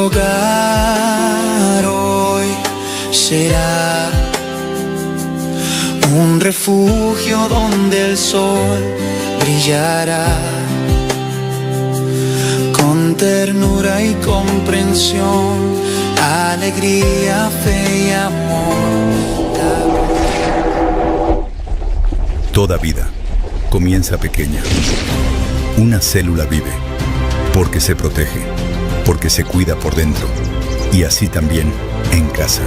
hogar hoy será un refugio donde el sol brillará con ternura y comprensión, alegría, fe y amor. Toda vida comienza pequeña. Una célula vive porque se protege, porque se cuida por dentro. Y así también en casa.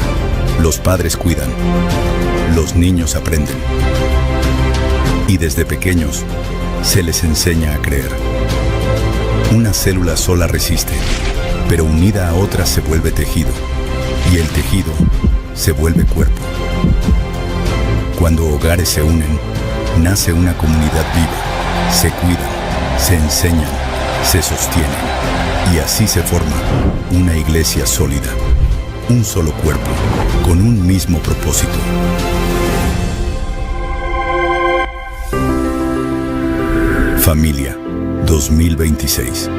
Los padres cuidan, los niños aprenden. Y desde pequeños se les enseña a creer. Una célula sola resiste, pero unida a otras se vuelve tejido. Y el tejido se vuelve cuerpo. Cuando hogares se unen, nace una comunidad viva. Se cuidan, se enseñan, se sostienen. Y así se forma una iglesia sólida. Un solo cuerpo, con un mismo propósito. Familia 2026.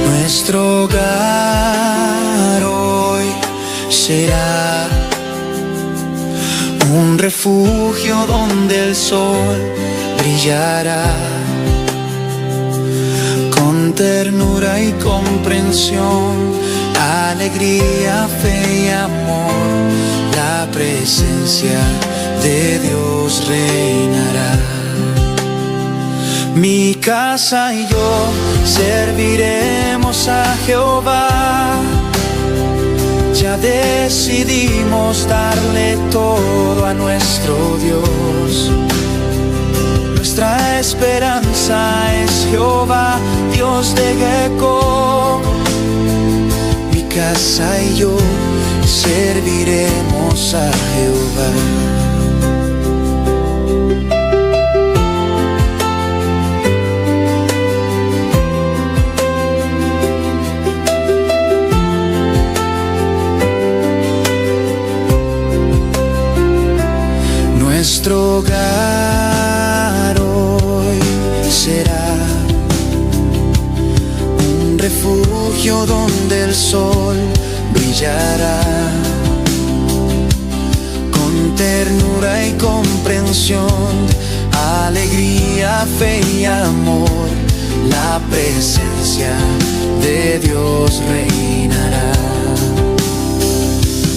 Nuestro hogar hoy será un refugio donde el sol brillará con ternura y comprensión, alegría, fe y amor. La presencia de Dios reinará. Mi casa y yo serviremos a Jehová. Ya decidimos darle todo a nuestro Dios. Nuestra esperanza es Jehová, Dios de Jacob. Mi casa y yo serviremos a Jehová. Nuestro hogar hoy será un refugio donde el sol brillará con ternura y comprensión, alegría, fe y amor. La presencia de Dios reinará.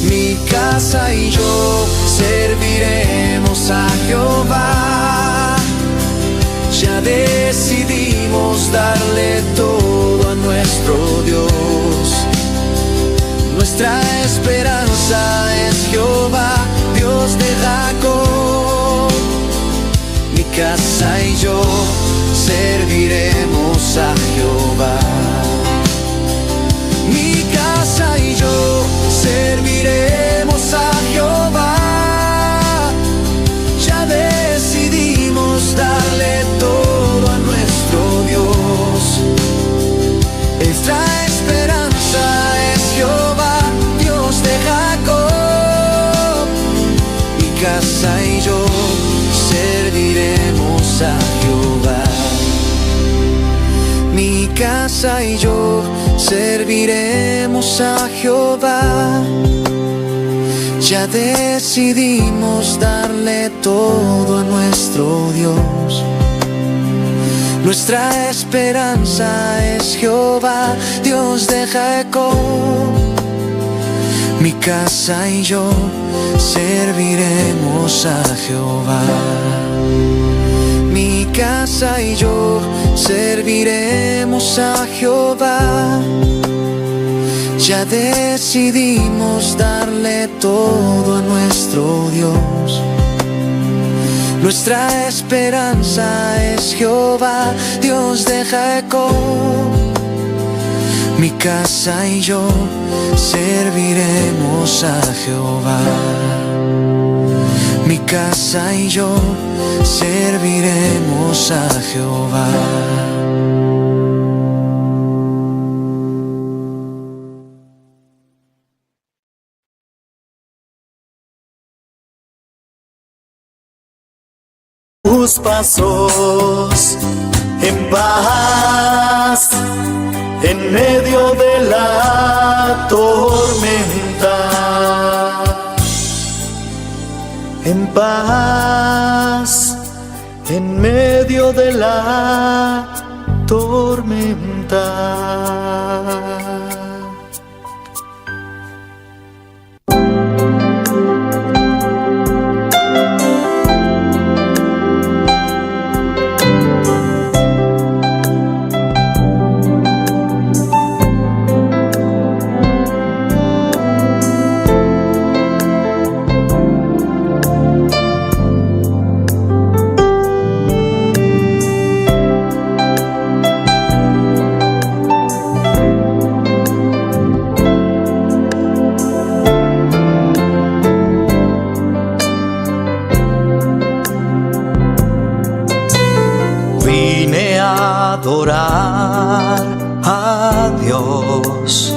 Mi casa y yo serviremos a Jehová. Ya decidimos darle todo a nuestro Dios. Nuestra esperanza es Jehová, Dios de Jacob. Mi casa y yo serviremos a Jehová. Mi casa y yo serviremos a Jehová. Ya decidimos darle todo a nuestro Dios. Nuestra esperanza es Jehová, Dios de Jacob. Mi casa y yo serviremos a Jehová. Mi casa y yo serviremos a Jehová. Ya decidimos darle todo a nuestro Dios. Nuestra esperanza es Jehová, Dios de Jacob. Mi casa y yo serviremos a Jehová. Mi casa y yo serviremos a Jehová. Ya decidimos darle todo a nuestro Dios. Nuestra esperanza es Jehová, Dios de Jacob. Mi casa y yo serviremos a Jehová. Mi casa y yo serviremos a Jehová. tus pasos en paz, en medio de la tormenta. En paz, en medio de la tormenta. Vine a adorar a Dios.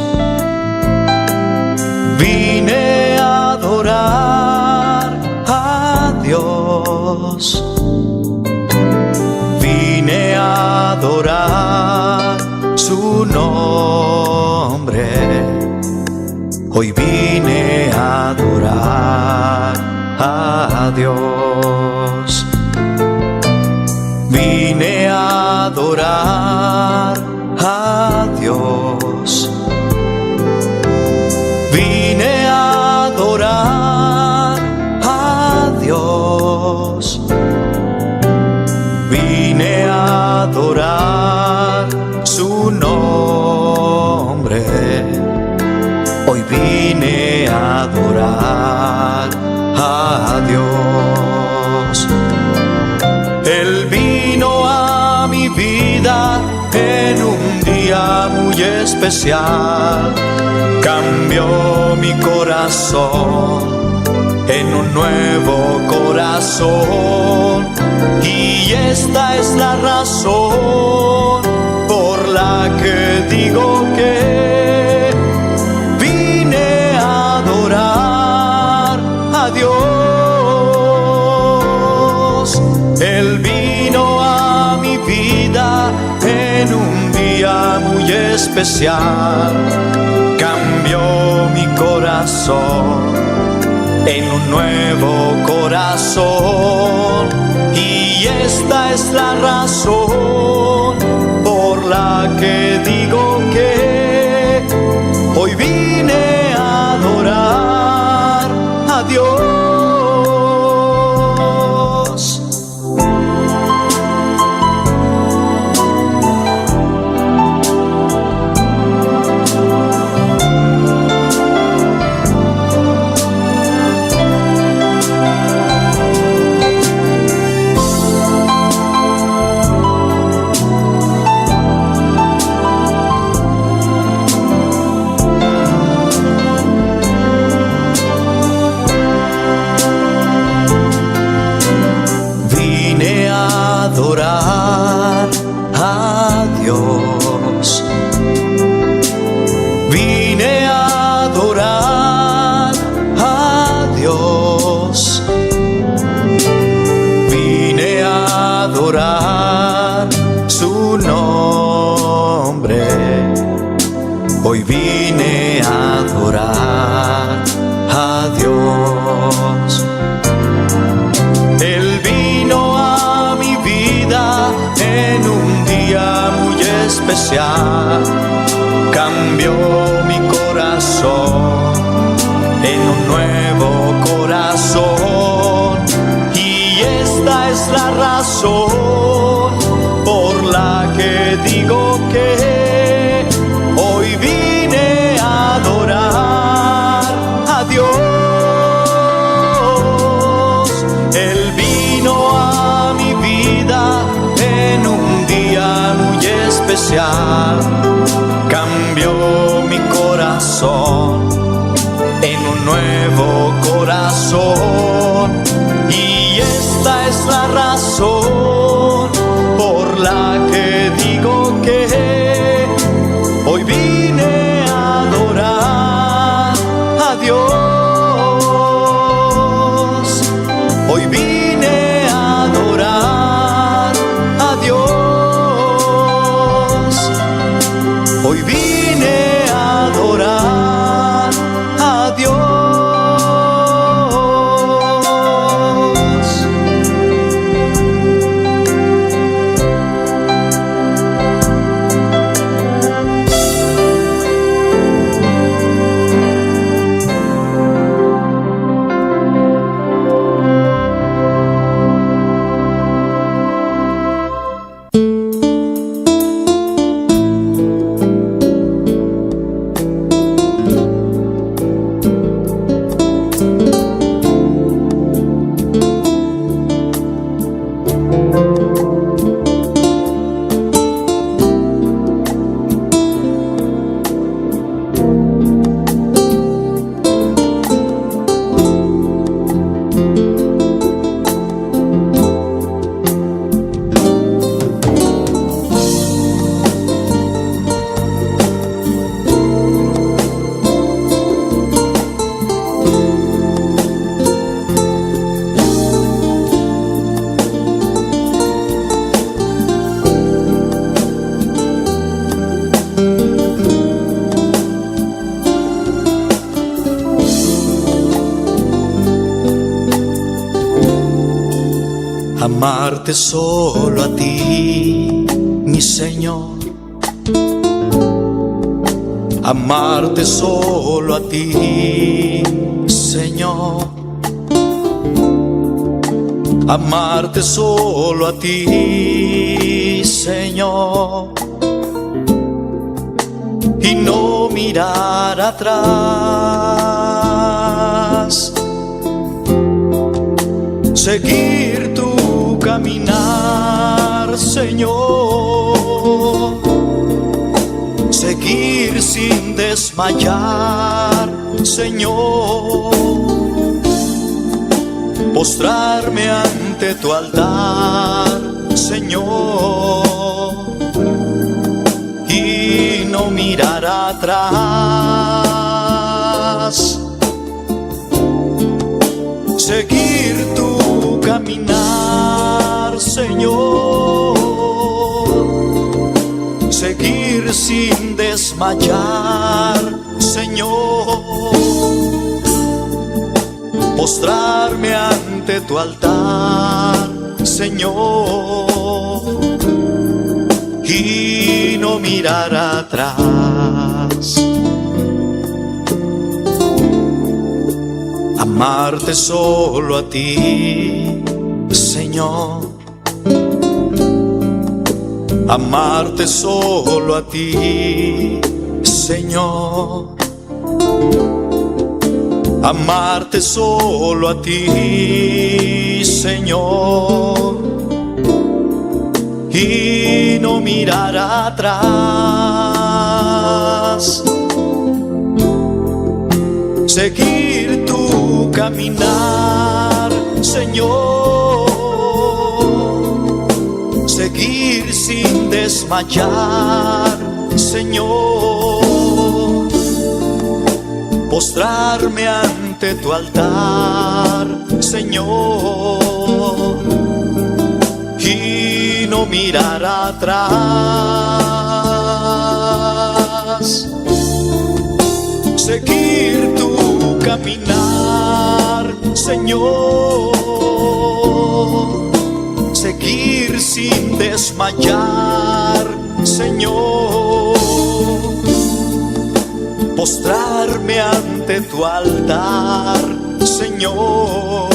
Vine a adorar a Dios. Vine a adorar su nombre. Hoy vine a adorar a Dios. Vine a adorar a Dios. Vine a adorar a Dios. Vine a adorar su nombre. Hoy vine a adorar a Dios. Él vino a mi vida en un día muy especial. Cambió mi corazón en un nuevo corazón. Y esta es la razón por la que digo que vine a adorar a Dios. Él vino a mi vida en un día muy especial. Cambió mi corazón en un nuevo corazón. Y esta es la razón por la que digo que hoy vine a adorar a Dios. Vine a adorar a Dios. Vine a adorar a Dios. Vine a adorar su nombre. Hoy vine a adorar a Dios. Él vino a mi vida en un día muy especial. Cambió mi corazón en un nuevo corazón. Y esta es la razón por la que digo que hoy vine a adorar a Dios. Él vino a mi vida en un día muy especial. Cambió mi corazón en un nuevo corazón. Y esta es la razón por la que digo que hoy vine a adorar a Dios. Hoy vine a adorar amarte solo a ti, mi Señor. Amarte solo a ti, Señor. Amarte solo a ti, Señor. Y no mirar atrás. Seguir tu caminar, Señor. Seguir sin desmayar, Señor. Postrarme ante tu altar, Señor. Y no mirar atrás. Seguir tu caminar, Señor. Seguir sin desmayar, Señor. Postrarme ante tu altar, Señor. Y no mirar atrás. Amarte solo a ti, Señor. Amarte solo a ti, Señor. Amarte solo a ti, Señor. Y no mirar atrás. Seguir tu caminar, Señor. Seguir sin desmayar, Señor. Postrarme ante tu altar, Señor. Y no mirar atrás. Seguir tu caminar, Señor. Seguir sin desmayar, Señor. Postrarme ante tu altar, Señor.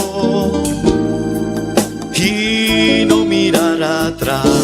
Y no mirar atrás.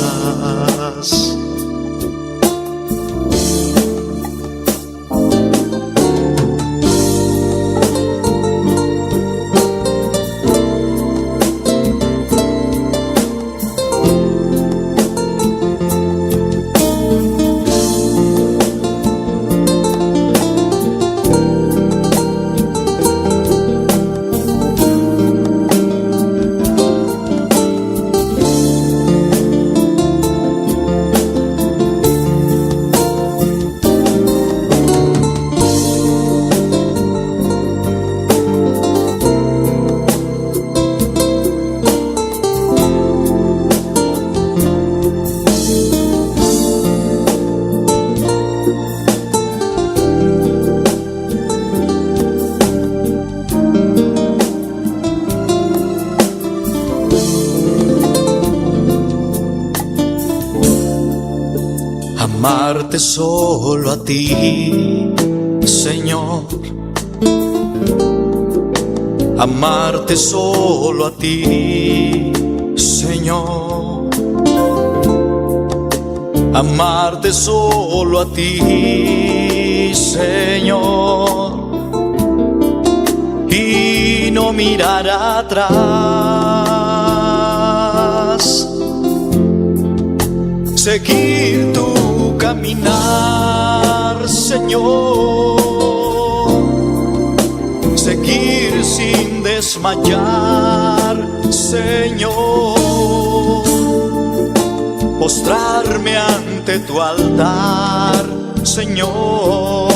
Amarte solo a ti, Señor. Amarte solo a ti, Señor. Amarte solo a ti, Señor. Y no mirar atrás. Seguir tu caminar, Señor. Seguir sin desmayar, Señor. Postrarme ante tu altar, Señor.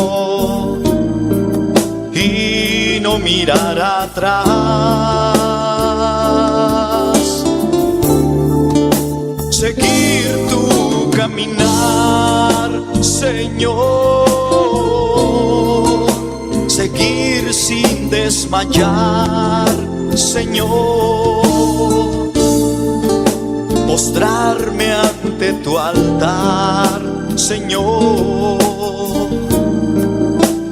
Y no mirar atrás. Seguir tu caminar, Señor. Seguir sin desmayar, Señor. postrarme ante tu altar, Señor,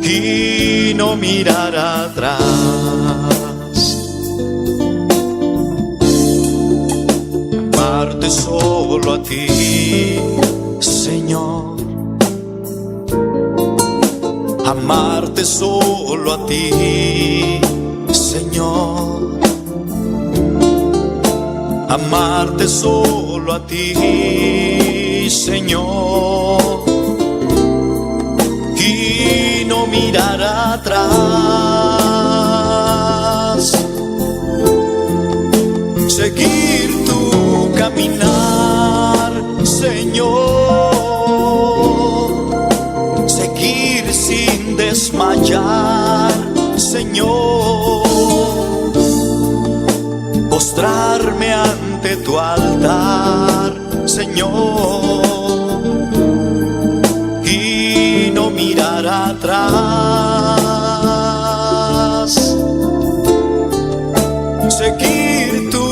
y no mirar atrás. Amarte solo a ti, Señor. Amarte solo a ti, Señor. Amarte solo a ti, Señor, y no mirar atrás. Seguir tu caminar, Señor. Seguir sin desmayar, Señor. Postrarme ante tu altar, Señor, y no mirar atrás. Seguir tu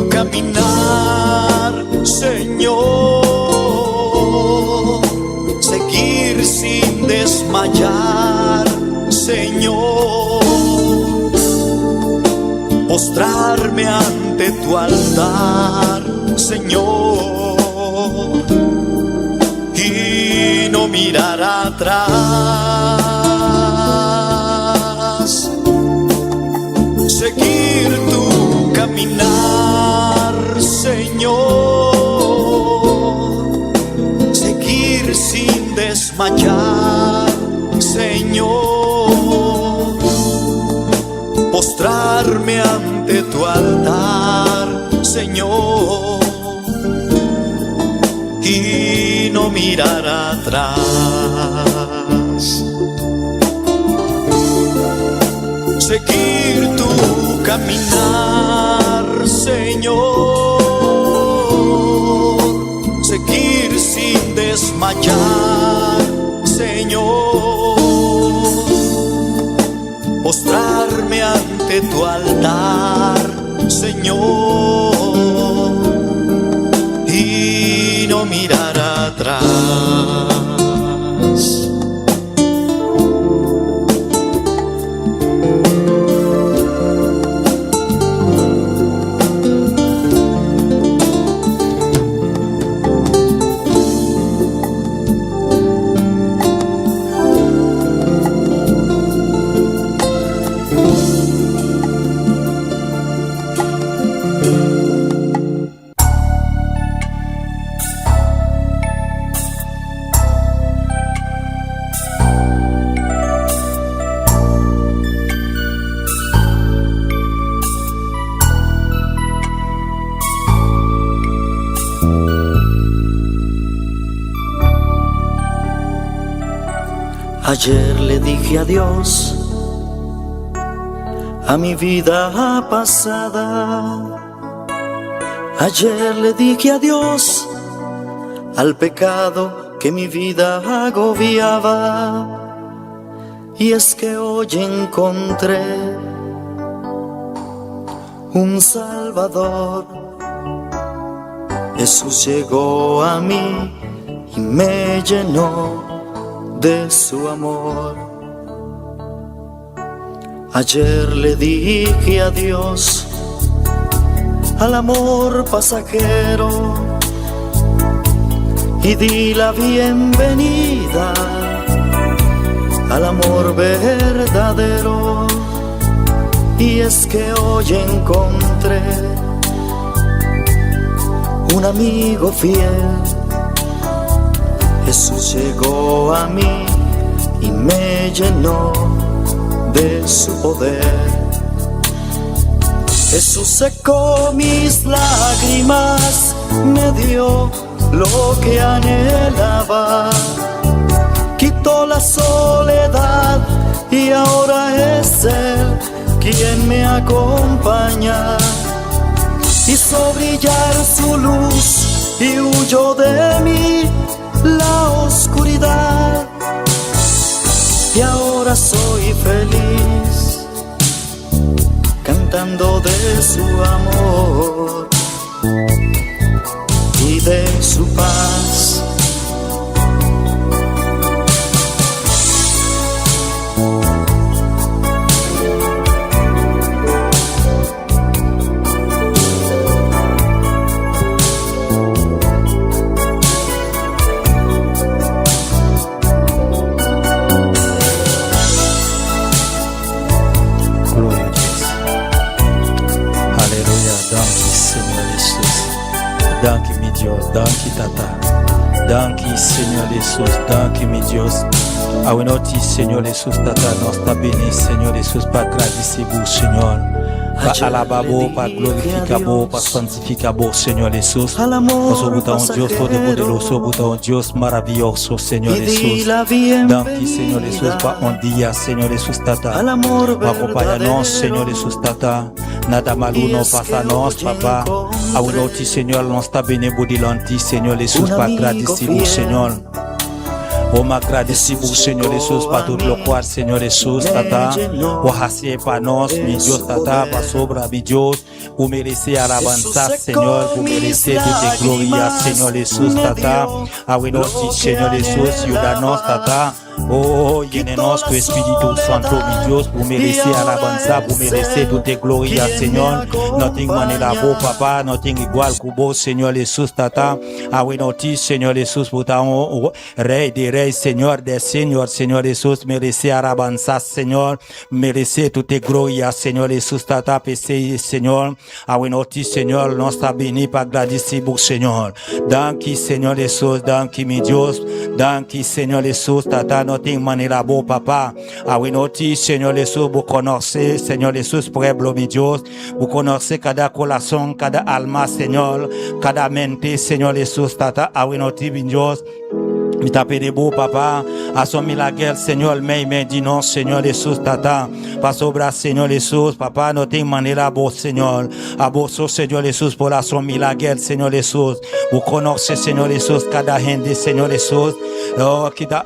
caminar, Señor. Seguir sin desmayar, Señor. Postrarme ante tu altar, Señor, y no mirar atrás. Seguir tu caminar, Señor. Seguir sin desmayar, Señor. Postrarme ante tu altar, Señor, y no mirar atrás. Seguir tu caminar, Señor. Seguir sin desmayar, Señor. Postrarme ante tu altar, Señor, y no mirar atrás. Ayer le dije adiós a mi vida pasada. Ayer le dije adiós al pecado que mi vida agobiaba. Y es que hoy encontré un Salvador. Jesús llegó a mí y me llenó de su amor. Ayer le dije adiós al amor pasajero y di la bienvenida al amor verdadero. Y es que hoy encontré un amigo fiel. Jesús llegó a mí y me llenó de su poder. Jesús secó mis lágrimas, me dio lo que anhelaba, quitó la soledad y ahora es Él quien me acompaña. Hizo brillar su luz y huyó de mí la oscuridad, y ahora soy feliz cantando de su amor. de su paz. Gloria a Dios. Aleluya. Danke, Señor Jesús. Danke, mi Dios. Danke, Tata. Danke, Señor Jesús. Danke, mi Dios. Awenoti, Señor Jesús, Tata. Nos está bene, Señor Jesús, para agradecer-vous, Señor. Para alabar, para glorificar, para santificar, Señor Jesús. Nosotros un Dios todopoderoso, un Dios maravilloso, Señor Jesús. Danke, Señor Jesús, para un día, Señor Jesús, Tata. Acompáñanos, Señor Jesús, Tata. Nada malo no pasa a nos, papá. Awenoti, Señor, nos está bene, budilanti, Señor Jesús, para agradecer-vous, Señor. Oh, m'agradecemos, Señor Jesús, para todo lo cual, Señor Jesús, Tata. O hacer para nos, mi Dios, Tata, para sobra, mi Dios. Vous merecez alabanza, Señor. Vous merecez toute gloria, Señor Jesús, Tata. Awenoti, Señor Jesús, ayúdanos, Tata. Oh, llénenos con Espíritu Santo, mi Dios. Vous merecez alabanza, vous merecez toute gloria, Señor. Nothing manera beau, papa, nothing igual que vos, Señor Jesús, Tata. Awenoti, Señor Jesús, pour ta Rey de Rey, Señor des Señor, Señor Jesús, merecez alabanza, Señor. Merecez toute gloria, Señor Jesús, Tata, PC, Señor. Awenoti, Señor, nos está béni para agradecer-vous, Señor. Danke, Señor Jesús, danke, mi Dios. Danke, Señor Jesús, Tata. Nothing manera beau, papa. Awenoti, Señor Jesús, vous connaissez, Señor Jesús, pueblo, mi Dios. Vous connaissez cada corazón, cada alma, Señor. Cada mente, Señor Jesús, Tata. Awenoti, mi Dios. Mi tapé de beau, papa. Assommé la guerre, Señor, mais dis non, Señor Jesús, Tata. Pas sobra, Señor Jesús, papa. Nothing manera beau, Señor. Aboso, Señor Jesús, pour assommer la guerre, Señor Jesús. Vous connaissez, Señor Jesús, cada gente, Señor Jesús. Oh, qui t'a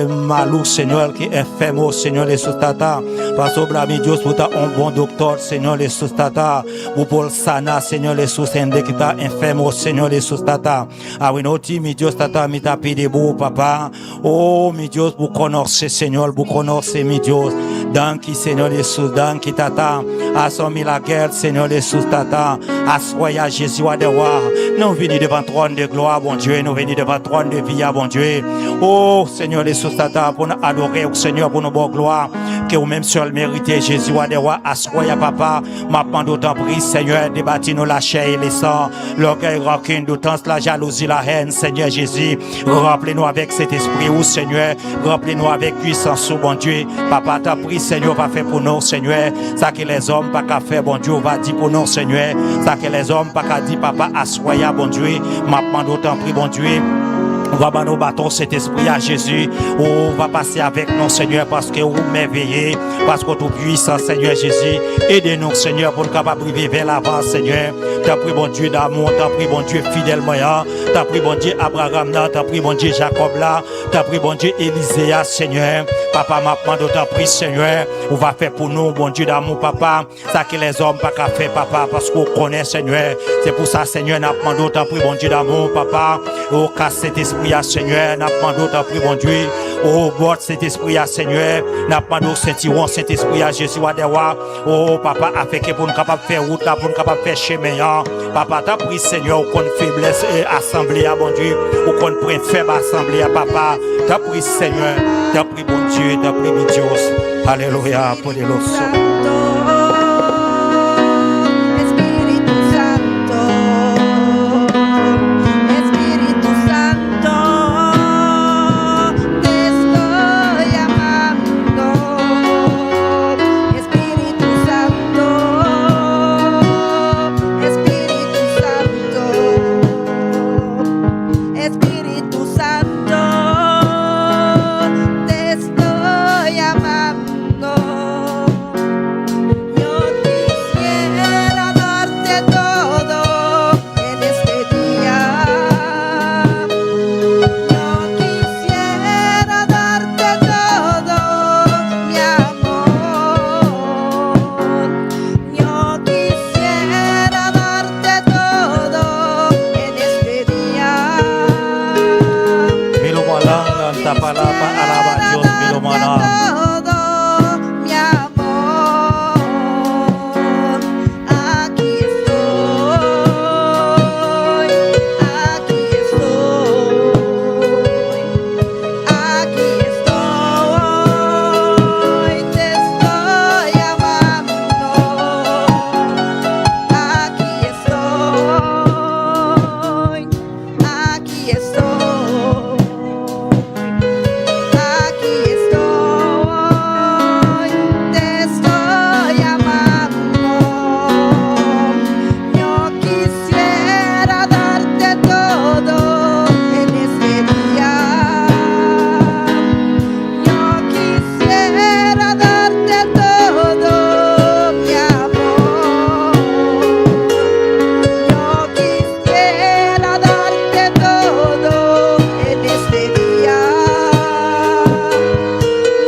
malou, Señor, qui est enfermo, Señor Jesús, Tata. Pas sobra, mi Dios, pour ta un bon docteur, Señor Jesús, Tata. Vous pour sana, Señor Jesús, ende qui t'a enfermo, Señor Jesús, Tata. Awenoti, mi Dios, Tata, mi tapé de beau, papa. Oh, mi Dios, vous connaissez, Señor, vous connaissez, mi Dios. Danke, Señor Jesús, danke, Tata. Assommé la guerre, Señor Jesús, Tata. Assoya Jésus, de roi. Nous venons devant trône de gloire, bon Dieu. Nous venons devant trône de vie, bon Dieu. Oh, Seigneur Jésus, Tata, pour nous adorer au Seigneur, pour nous bonne gloire. Que vous-même seul méritez, Jésus, de roi. Assoya, papa. Ma demande autant prie, Seigneur, débattez-nous la chair et les sangs. L'orgueil, rancune, d'autance, la jalousie, la haine, Seigneur Jésus. Rappelez-nous avec cet esprit, oh Seigneur. Rappelez-nous avec puissance, bon Dieu. Papa, t'as pris, Seigneur, va faire pour nous, Seigneur. Ça que les hommes pas qu'à faire, bon Dieu, va dire pour nous, Seigneur. Ça que les hommes pas qu'à dire, papa, assoya, bon Dieu. Ma demande autant prie, bon Dieu. On va nous battre cet esprit à Jésus. On va passer avec nous, Seigneur, parce que vous m'éveillez, parce que tout puissant, Seigneur Jésus. Aidez-nous, Seigneur, pour nous capables de vivre vers l'avant, Seigneur. T'as pris, bon Dieu, d'amour, t'as pris, bon Dieu, fidèlement, t'as pris, bon Dieu, Abraham, t'as pris, bon Dieu, Jacob, là, t'as pris, bon Dieu, Élisée, Seigneur. Papa, m'a demandé, t'as pris, Seigneur. On va faire pour nous, bon Dieu, d'amour, papa. Ça que les hommes pas qu'à faire, papa, parce qu'on connaît, Seigneur. C'est pour ça, Seigneur, n'a demandé, t'as pris, bon Dieu, d'amour, papa. Oh, casse cet esprit, Seigneur, n'a demandé, t'as pris, bon Dieu. Oh, botte cet esprit, Seigneur. N'a demandé, sentirons cet esprit, Jésus, à des rois. Oh, papa, a fait que pour nous capables de faire route, là, pour nous capables de faire chemin, papa, t'as pris, Seigneur, qu'on faiblesse, assemblée, bon Dieu. Ou qu'on prenne faible assemblée, papa. T'as pris, Seigneur. T'as pris, bon Dieu, t'as pris, mon Dieu. Alléluia, pour les lots. Yo quisiera darte todo en este día. esta palabra, alaba a Dios, mi hermana. Todo mi amor, aquí estoy, aquí estoy, te estoy amando, aquí estoy, aquí estoy. Aquí estoy, te estoy amando. Yo quisiera darte todo en este día. Yo quisiera darte todo, mi amor. Yo quisiera darte todo en este día.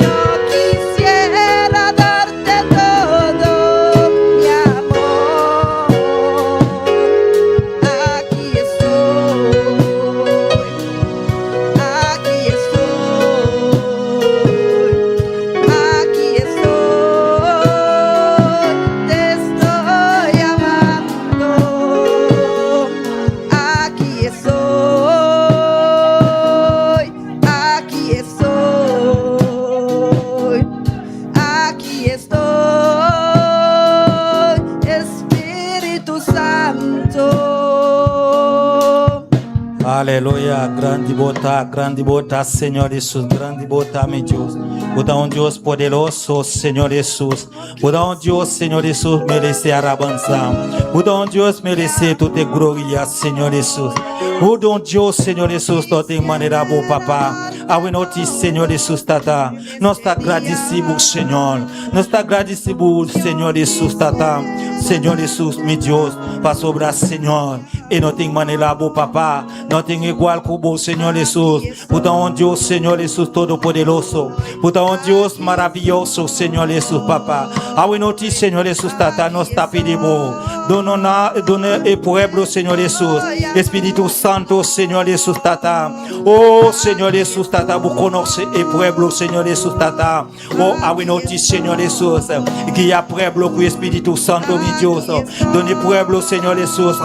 Yo quisiera darte todo, mi amor. Aquí estoy, aquí estoy, te estoy amando. Aquí estoy, aquí estoy, aquí estoy, Espíritu Santo. Aleluia, grande bota, Senhor Jesus, grande bota, meu Deus. Bota um Deus poderoso, Senhor Jesus. Bota um Deus, Senhor Jesus, merece alabança. Bota um Deus, merece toda glória, Senhor Jesus. Bota um Deus, Senhor Jesus, toda maneira boa, papá. Awe noti, Senhor Jesus, tata. Nós está agradecidos, Senhor. Nós está agradecidos, Senhor Jesus, tata. Senhor Jesus, meu Deus, para sobrar, Senhor. E não tem maneira boa, papá. Não tem igual como o Senhor Jesus. Bota um Deus, Senhor Jesus, todo poderoso. Bota um Deus maravilhoso, Senhor Jesus, papá. Awe noti, Senhor Jesus, tata. Nós está pedindo. Dona e pueblo, Senhor Jesus. Espírito Santo, Senhor Jesus, tata. Oh, Senhor Jesus, tata. Vous connaissez e pueblo, Senhor Jesus, tata. Oh, awe noti, Senhor Jesus. Guia pueblo com Espírito Santo, meu Deus. Dona pueblo, Senhor Jesus.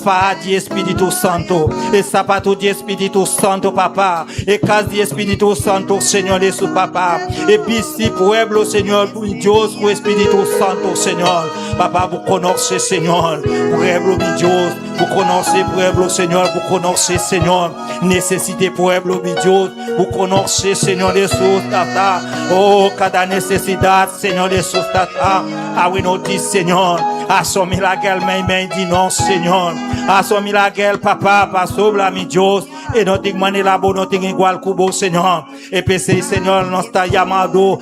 Fá de Espírito Santo. E sapato de Espírito Santo, papá. E casa de Espírito Santo, Senhor Jesus, papá. E bisi pueblo, Senhor, Deus, com Espírito Santo, Senhor. Papá, vous connaissez, Senhor. Pueblo, meu Deus. Vous connaissez, pueblo, Senhor. Vous connaissez, Senhor. Necessité, pueblo, meu Deus. Vous connaissez, Senhor Jesus, tata. Oh, cada necessidade, Senhor Jesus, tata. Awe noti, Senhor. Assumi la guerre, mais dit non, Senhor. Assumi la guerre, papa, pas sobre la, meu Deus. E não tem maneira boa, não tem igual como o Senhor. E pensei, Senhor, nós está chamado,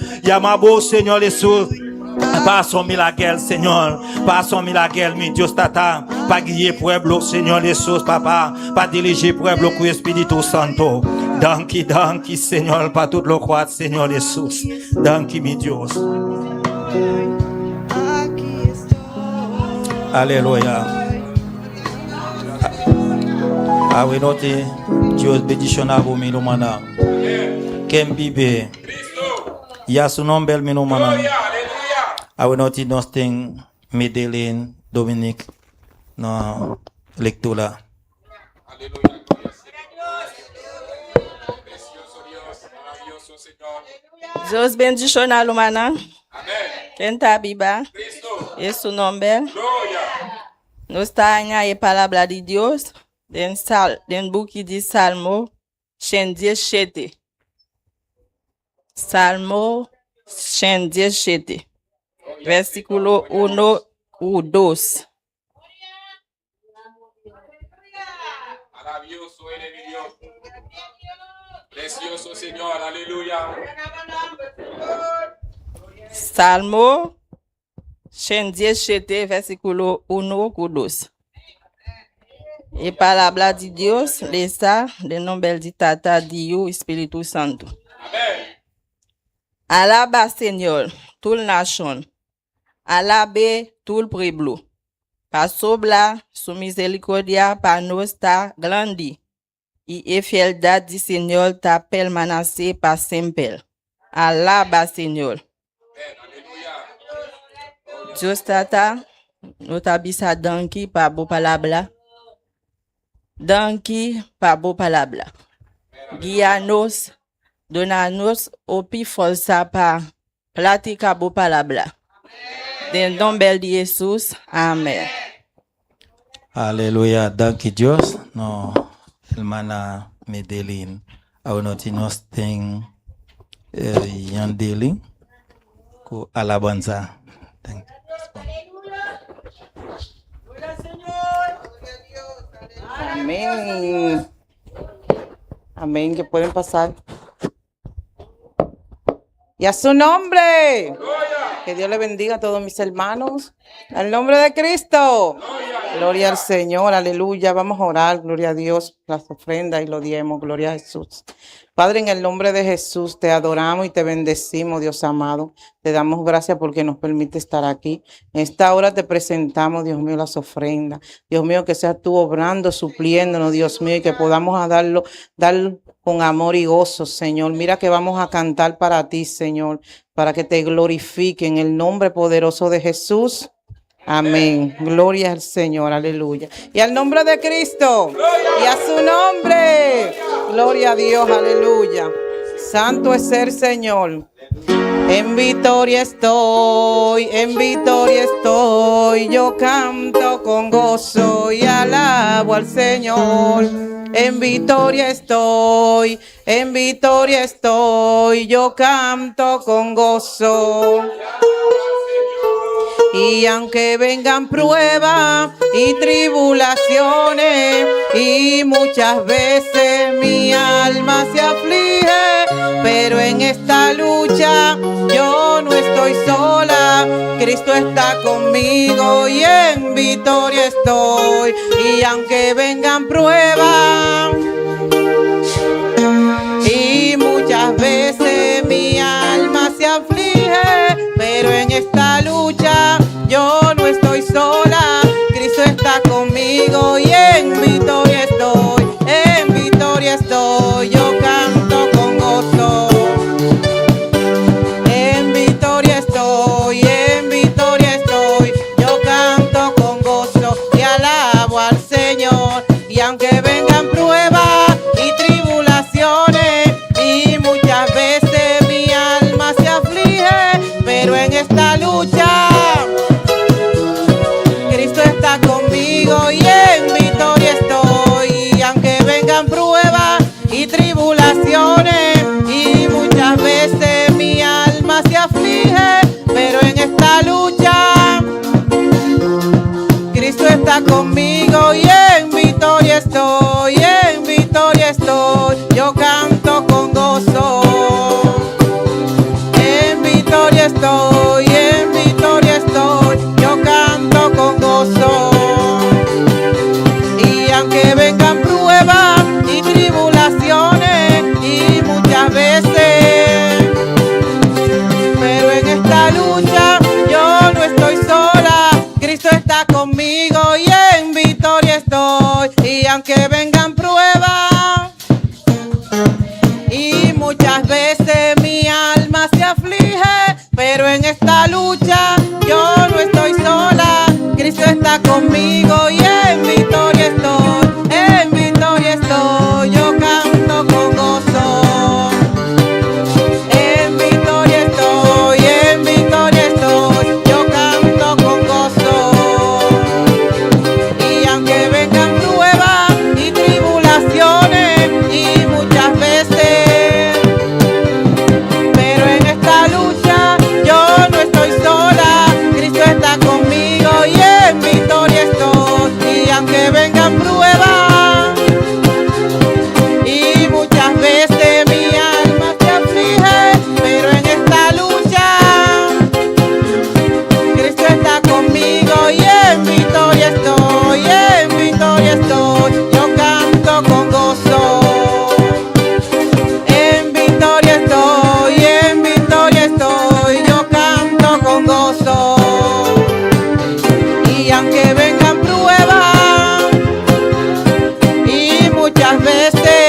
Senhor Jesus. Passe-moi la guerre, Seigneur. Passe-moi la guerre, meu Deus, tata. Para guiar pueblo, Senhor Jesus, papa. Para diriger pueblo com o Espírito Santo. Danke, Senhor, para tudo lo croire, Senhor Jesus. Danke, meu Deus. Aquí estoy. Aleluia. Awe note, Deus bendicionar o meu mana. Quem vive. Ya su nombre, meu mana. Awe note, nós tem Medellín, Dominique, na leitura. Dios bendicionar lumana. Quem tá biba? Esse nombre. Nós está em palavra de Deus. Den buki de Salmo 117. Salmo 117. Versículo 1 y 2. Maravilloso eres mi Dios. Precioso Señor, aleluya. Salmo 117, versículo 1 y 2. E palavra de Deus, lesa, de nombre de Tata, Dio, Espírito Santo. Amén. Alaba, Senhor, tout nation. Alabe tout pueblo. Pa sobla, su misericordia pa nos ta grandi. y fieldad du Señor ta permanece para siempre. Alaba, Señor. Dios tata, nous t'abisa danki pa beau palabra. Danki pa beau palabra. Guianos, donanos opi força pa platica beau palabra. En nombre de Jesús, amén. Aleluya, danke Dios. No, hermana Medellín, aunoti nos ten Yandelin ku alabanza. Thank you. Amén. Amén, que pueden pasar. Y a su nombre. Que Dios le bendiga a todos mis hermanos. Al nombre de Cristo. Gloria al Señor, aleluya. Vamos a orar, gloria a Dios, las ofrendas y lo diemos, gloria a Jesús. Padre, en el nombre de Jesús, te adoramos y te bendecimos, Dios amado. Te damos gracias porque nos permite estar aquí. En esta hora te presentamos, Dios mío, las ofrendas. Dios mío, que seas tú obrando, supliéndonos, Dios mío, y que podamos dar con amor y gozo, Señor. Mira que vamos a cantar para ti, Señor, para que te glorifique en el nombre poderoso de Jesús. Amén. Gloria al Señor, aleluya. Y al nombre de Cristo, y a su nombre, gloria a Dios, aleluya. Santo es el Señor. En victoria estoy, yo canto con gozo y alabo al Señor. En victoria estoy, yo canto con gozo. Y aunque vengan pruebas y tribulaciones, y muchas veces mi alma se aflige, pero en esta lucha yo no estoy sola, Cristo está conmigo y en victoria estoy. Y aunque vengan pruebas y muchas veces mi alma se aflige, pero en esta lucha yo no estoy sola, Cristo está conmigo y en victoria estoy, yo canto con gozo. En victoria estoy, yo canto con gozo y alabo al Señor. Y aunque vengan pruebas y tribulaciones y muchas veces mi alma se aflige, pero en esta lucha Cristo está conmigo y en victoria estoy. Y aunque vengan pruebas y tribulaciones y muchas veces mi alma se aflige, pero en esta lucha Cristo está conmigo y en victoria estoy, yo canto con gozo. En victoria estoy, yo canto con gozo. Y aunque vengan pruebas y tribulaciones y muchas veces, pero en esta lucha yo no estoy sola, Cristo está conmigo y en victoria estoy. Y aunque vengan pruebas y muchas veces mi alma se aflige, pero en esta lucha yo no estoy sola, Cristo está conmigo y en victoria estoy, yo canto con gozo. En victoria estoy, yo canto con gozo. Y aunque vengan pruebas y tribulaciones y muchas veces, pero en esta lucha yo no estoy sola, Cristo está conmigo y en victoria estoy. Y aunque vengan pruebas y muchas veces mi alma se aflige, pero en esta lucha Cristo está conmigo y en victoria estoy, yo canto con gozo. En victoria estoy, yo canto con gozo. Y aunque vengan pruebas y muchas veces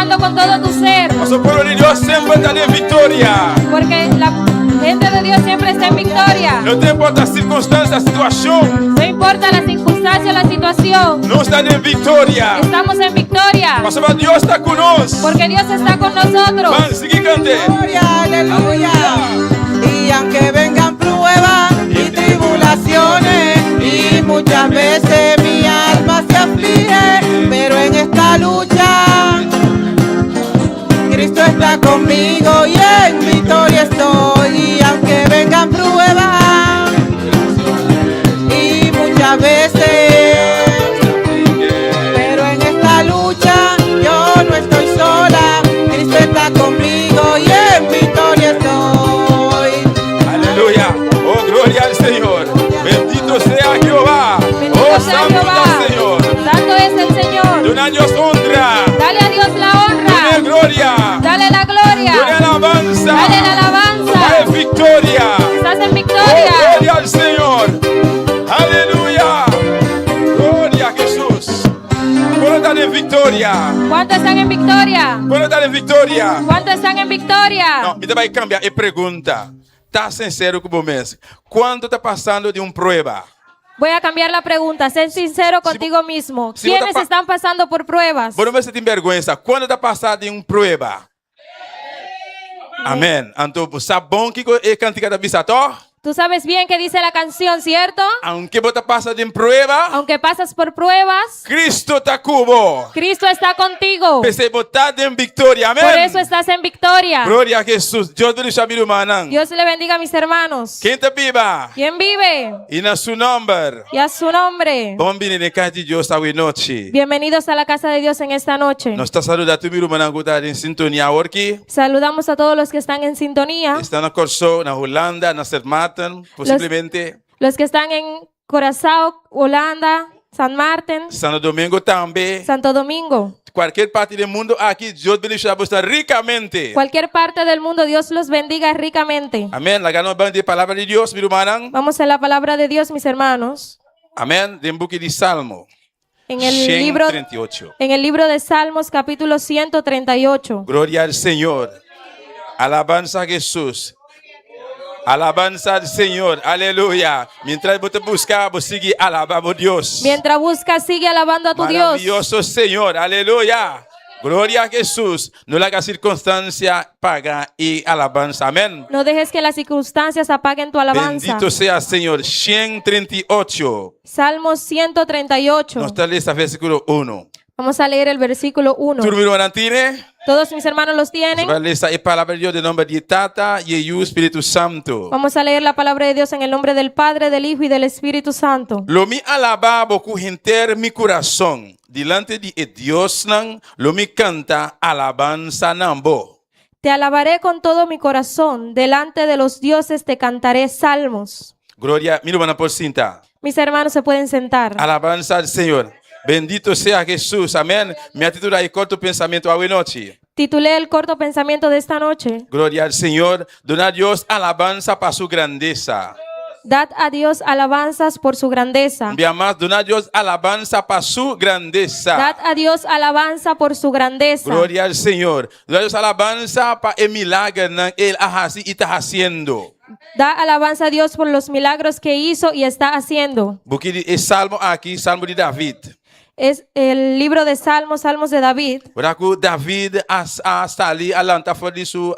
buscando con todo tu ser. Nosso povo de Deus sempre está em vitória. Porque la gente de Dios siempre está en victoria. Não importa a circunstância, a situação, No importa la circunstancia o la situación. nós estamos em vitória. Estamos en victoria. Mas Deus está conosco. Porque Dios está con nosotros. Vamos, seguir cantando. Gloria, aleluya. Y aunque vengan pruebas y tribulaciones, y muchas veces mi alma se aflige, pero en esta lucha Cristo está conmigo y en victoria estoy. Y aunque vengan pruebas y muchas veces, pero en esta lucha yo no estoy sola. Cristo está conmigo y en victoria estoy. Aleluia. Oh, glória ao Senhor. Bendito seja Jeová. Bendito Oh, sea santo Jehová. é o Senhor. Santo es el Señor. Dona a Deus honra. Dale a Dios la Dona honra. glória. Dale la Dona gloria. alabança. Dale la alabanza. É vitória. Estás en Oh, victoria. glória ao Senhor. Aleluia. Glória a Jesus. Quando está em vitória? ¿Cuántos están en victoria? Quando está em vitória? ¿Cuántos están en victoria? Não, me vai cambiar e pergunta. Tá sincero com o mês. Quando está passando de prueba? Voy a cambiar la pregunta. Sé sincero contigo mismo. si vos ¿Quiénes te están pasando por pruebas? Você não tem vergonha. Quando está passando de prueba? Amém. Então, sabe bom que é cantiga da bisató? Tú sabes bien que dice la canción, ¿cierto? Aunque você passa de prueba, Aunque pasas por pruebas, Cristo está cubo. Cristo está contigo. Você botar em vitória. Amém. Por eso estás en victoria. Glória a Jesus. Deus te deixa vir humanão. Dios le bendiga a mis hermanos. Quem está viva? ¿Quién vive? E na seu nome. Y a su nombre. Bom vir na casa de Deus esta noite. Bienvenidos a la casa de Dios en esta noche. Nós está saludando tu meu irmão que está em sintonia aqui. Saludamos a todos los que están en sintonía. Está na Corso, na Holanda, na St. Martin, possivelmente. Los que están en Curazao, Holanda, San Martín, Santo Domingo também. Santo Domingo. Qualquer parte do mundo aqui, Deus bendiga você ricamente. Cualquier parte del mundo, Dios los bendiga ricamente. Amém. La ganamos bem de palavra de Deus, meu irmão. Vamos a la palabra de Dios, mis hermanos. Amém. De book de Salmo. En el libro de Salmos, capítulo 138. Glória ao Senhor. Alabanza a Jesus. Alabanza al Señor, aleluya. Mientras vos te buscas, vos sigue alabando a Dios. Mientras buscas, sigue alabando a tu Dios. Maravilloso Señor, aleluya. Gloria a Jesús. No le hagas circunstancia, paga y alabanza. Amén. No dejes que las circunstancias apaguen tu alabanza. Bendito sea Señor. 138. Salmos 138. Nos está lista versículo 1. Vamos a leer el versículo 1. ¿Tu hermano tiene? Todos mis hermanos los tienen. Esta es palabra de Dios de nombre de Tata y el Espíritu Santo. Vamos a leer la palabra de Dios en el nombre del Padre, del Hijo y del Espíritu Santo. Lo mi alaba boku enter mi corazón. Delante de Dios nan, lo mi canta alabanza nambo. Te alabaré con todo mi corazón. Delante de los dioses te cantaré salmos. Gloria, mira van por cinta. Mis hermanos se pueden sentar. Alabanza al Señor. Bendito sea Jesús. Amén. Me atitula y corto pensamiento a noche. Titulé el corto pensamiento de esta noche. Gloria al Señor. Dona a Dios alabanza para su grandeza. Dad a Dios alabanzas por su grandeza. Bien más, dona a Dios alabanza para su grandeza. Dad a Dios alabanza por su grandeza. Gloria al Señor. Dona a Dios alabanza para el milagro que Él está haciendo. Da alabanza a Dios por los milagros que hizo y está haciendo. Porque el salmo aquí, salmo de David. Es el libro de Salmos, Salmos de David. David está ali alanta fuera de su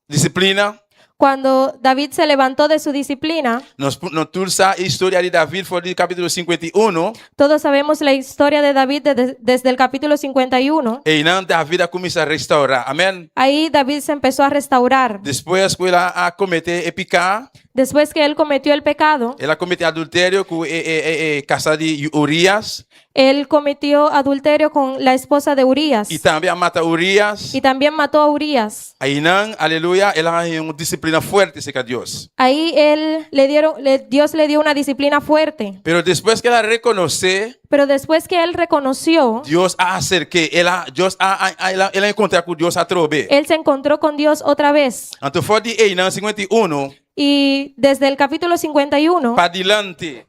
disciplina. Cuando David se levantó de su disciplina, Nos tulsa a historia de David fuera del capítulo 51. todos sabemos la historia de David desde el capítulo 51. E não David começa a restaurar. Amém. Ahí David se empezó a restaurar. Depois que ela a cometer pecar, Después que él cometió el pecado, ela cometeu adultério com casa de Urias. él cometió adulterio con la esposa de Urías E também a mata Urias. y también mató a Urías. Aí não, aleluia, ela tem uma disciplina forte com Deus. Ahí Dios le dio una disciplina fuerte. Pero depois que ela reconhece, Pero después que él reconoció, Deus a acerque, ela encontrou com Deus a trobe. él se encontró con Dios otra vez. Então fora de 51 Y desde el capítulo 51 para diante,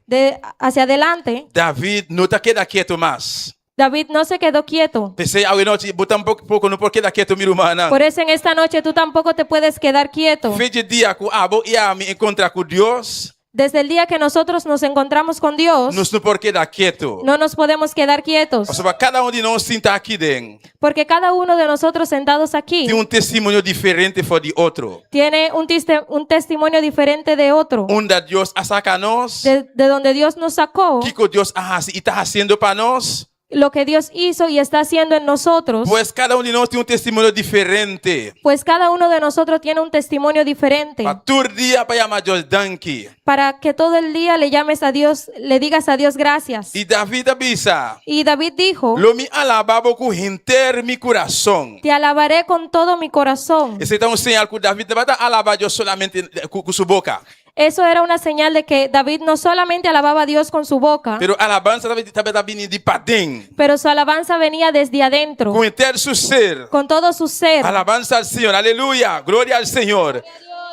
hacia adelante, David não está queda quieto mais. David no se quedó quieto. Pensei, a noite, botar pouco no porquê da quieto, meu irmão. Por eso en esta noche tú tampoco te puedes quedar quieto. Fez de dia que abo ia me encontrar com Deus, Desde el día que nosotros nos encontramos con Dios, nos no porquê da quieto. no nos podemos quedar quietos. Ou seja, cada de nós sinta aqui dentro. Porque cada uno de nosotros sentados aquí Tem testemunho diferente for de outro. tiene un testimonio diferente de otro. Onde Deus saca nós, De donde Dios nos sacó, que Deus está fazendo para nós. lo que Dios hizo y está haciendo en nosotros, Pois cada de nós tem testemunho diferente. pues cada uno de nosotros tiene un testimonio diferente. Para todo dia para chamar Deus danke. Para que todo el día le llames a Dios, le digas a Dios gracias. E David avisa, Y David dijo, lo me alabava com inteiro meu coração. te alabaré con todo mi corazón. Esse é um sinal que David vai alabar Deus solamente com sua boca. Eso era una señal de que David no solamente alababa a Dios con su boca, Pero alabança também está vindo de para dentro. pero su alabanza venía desde adentro, Com inteiro seu ser. con todo su ser. Alabança ao Senhor, aleluia, glória ao Senhor.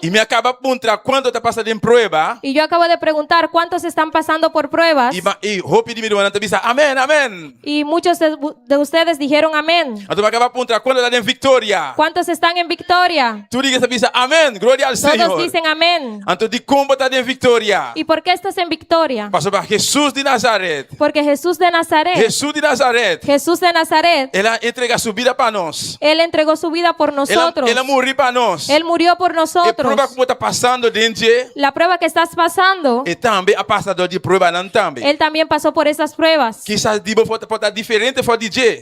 E me acaba de perguntar quando está passando em prova. Y yo acabo de preguntar cuántos están pasando por pruebas, E hope de meu irmão também amém, amém. y muchos de ustedes dijeron amén. Então me acaba de perguntar quando está em vitória. ¿Cuántos están en victoria? Tu digas amém, glória ao Todos Senhor. dicen amén. Então de como está em vitória. ¿Y por qué estás en victoria? Passou para Jesus de Nazaré. Porque Jesús de Nazaret, Jesus de Nazaré. Jesús de Nazaret, Ela entrega sua vida para nós. Él entregó su vida por nosotros. Ela morreu para nós. Él murió por E nosotros. prova como está passando dentro. La prueba que estás pasando, E também a passador de prova não também. Él también pasó por esas pruebas. Quizás dibo pode estar diferente for DJ.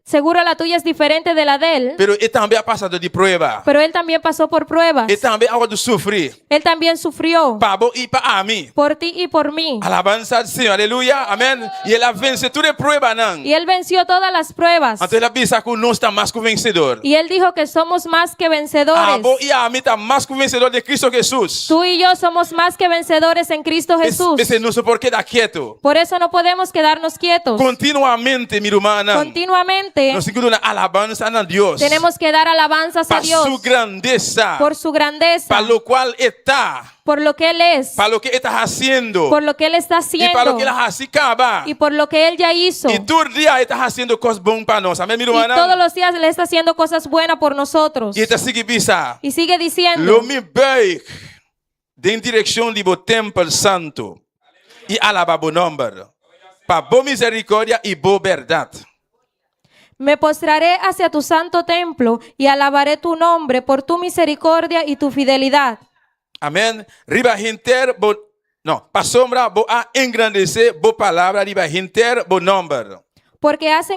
Seguro la tuya es diferente de la de Él, Pero e também a passador de prova. pero Él también pasó por pruebas. E também a de sofrer. Él también sufrió Para bo e para mim. por ti y por mí. Alabança ao Senhor, aleluia, amém. E ela vence toda prova não. Y Él venció todas las pruebas. Então ela pensa que nós está mais que vencedor. Y Él dijo que somos más que Ah, vencedores. bo e a mim está mais que vencedor de Cristo Jesus. Tú y yo somos más que vencedores en Cristo Jesús. Esse não sei por que dá quieto. Por eso no podemos quedarnos quietos. Continuamente, minha irmã, Continuamente nós temos uma alabança a Deus. tenemos que dar alabanzas a Para Dios sua grandeza. por su grandeza, Para lo qual está. por lo que Él es, Para lo que está haciendo. por lo que Él está E para haciendo lo que ela acaba. y por lo que Él ya hizo. E todo dia está fazendo coisas boas para nós. Amém, minha Y irmã? todos los días Él está haciendo cosas buenas por nosotros. E está seguindo bisa. Y sigue diciendo, Lo me bem em direção de bo templo santo. E alaba bo nome. Para boa misericórdia e boa verdade. me postraré hacia tu santo templo y alabaré tu nombre por tu misericordia y tu fidelidad. Amém. Riba hinter bo não, para sombra bo a engrandecer bo palavra riba hinter bo nome. Porque has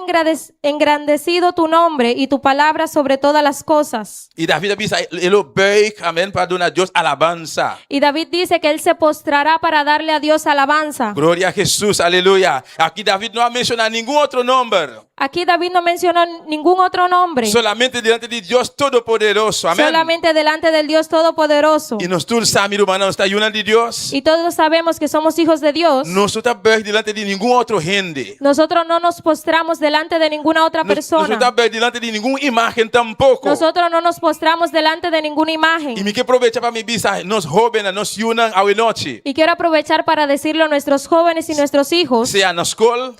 engrandecido tu nombre y tu palabra sobre todas las cosas. E David bisa ele bem, amém, para dar a Deus alabança. Y David dice que él se postrará para darle a Dios alabanza. Glória a Jesus, aleluia. Aqui David não ha mencionado nenhum outro nome. Aquí David no mencionó ningún otro nombre, Solamente diante de Deus Todo-Poderoso. Amém. solamente delante del Dios Todopoderoso. E nós todos sabemos, irmão, está ayunando de Deus. Y todos sabemos que somos hijos de Dios. Nós estamos bem diante de nenhum outro gente. Nosotros no nos postramos delante de ninguna otra Nós persona. estamos bem diante de nenhuma imagem tampouco. Nosotros no nos postramos delante de ninguna E imagen. me que aproveitar para me dizer, nós jóvenes, nós unam a noite. Y quiero aprovechar para decirle a nuestros jóvenes y nuestros hijos, Seja na escola,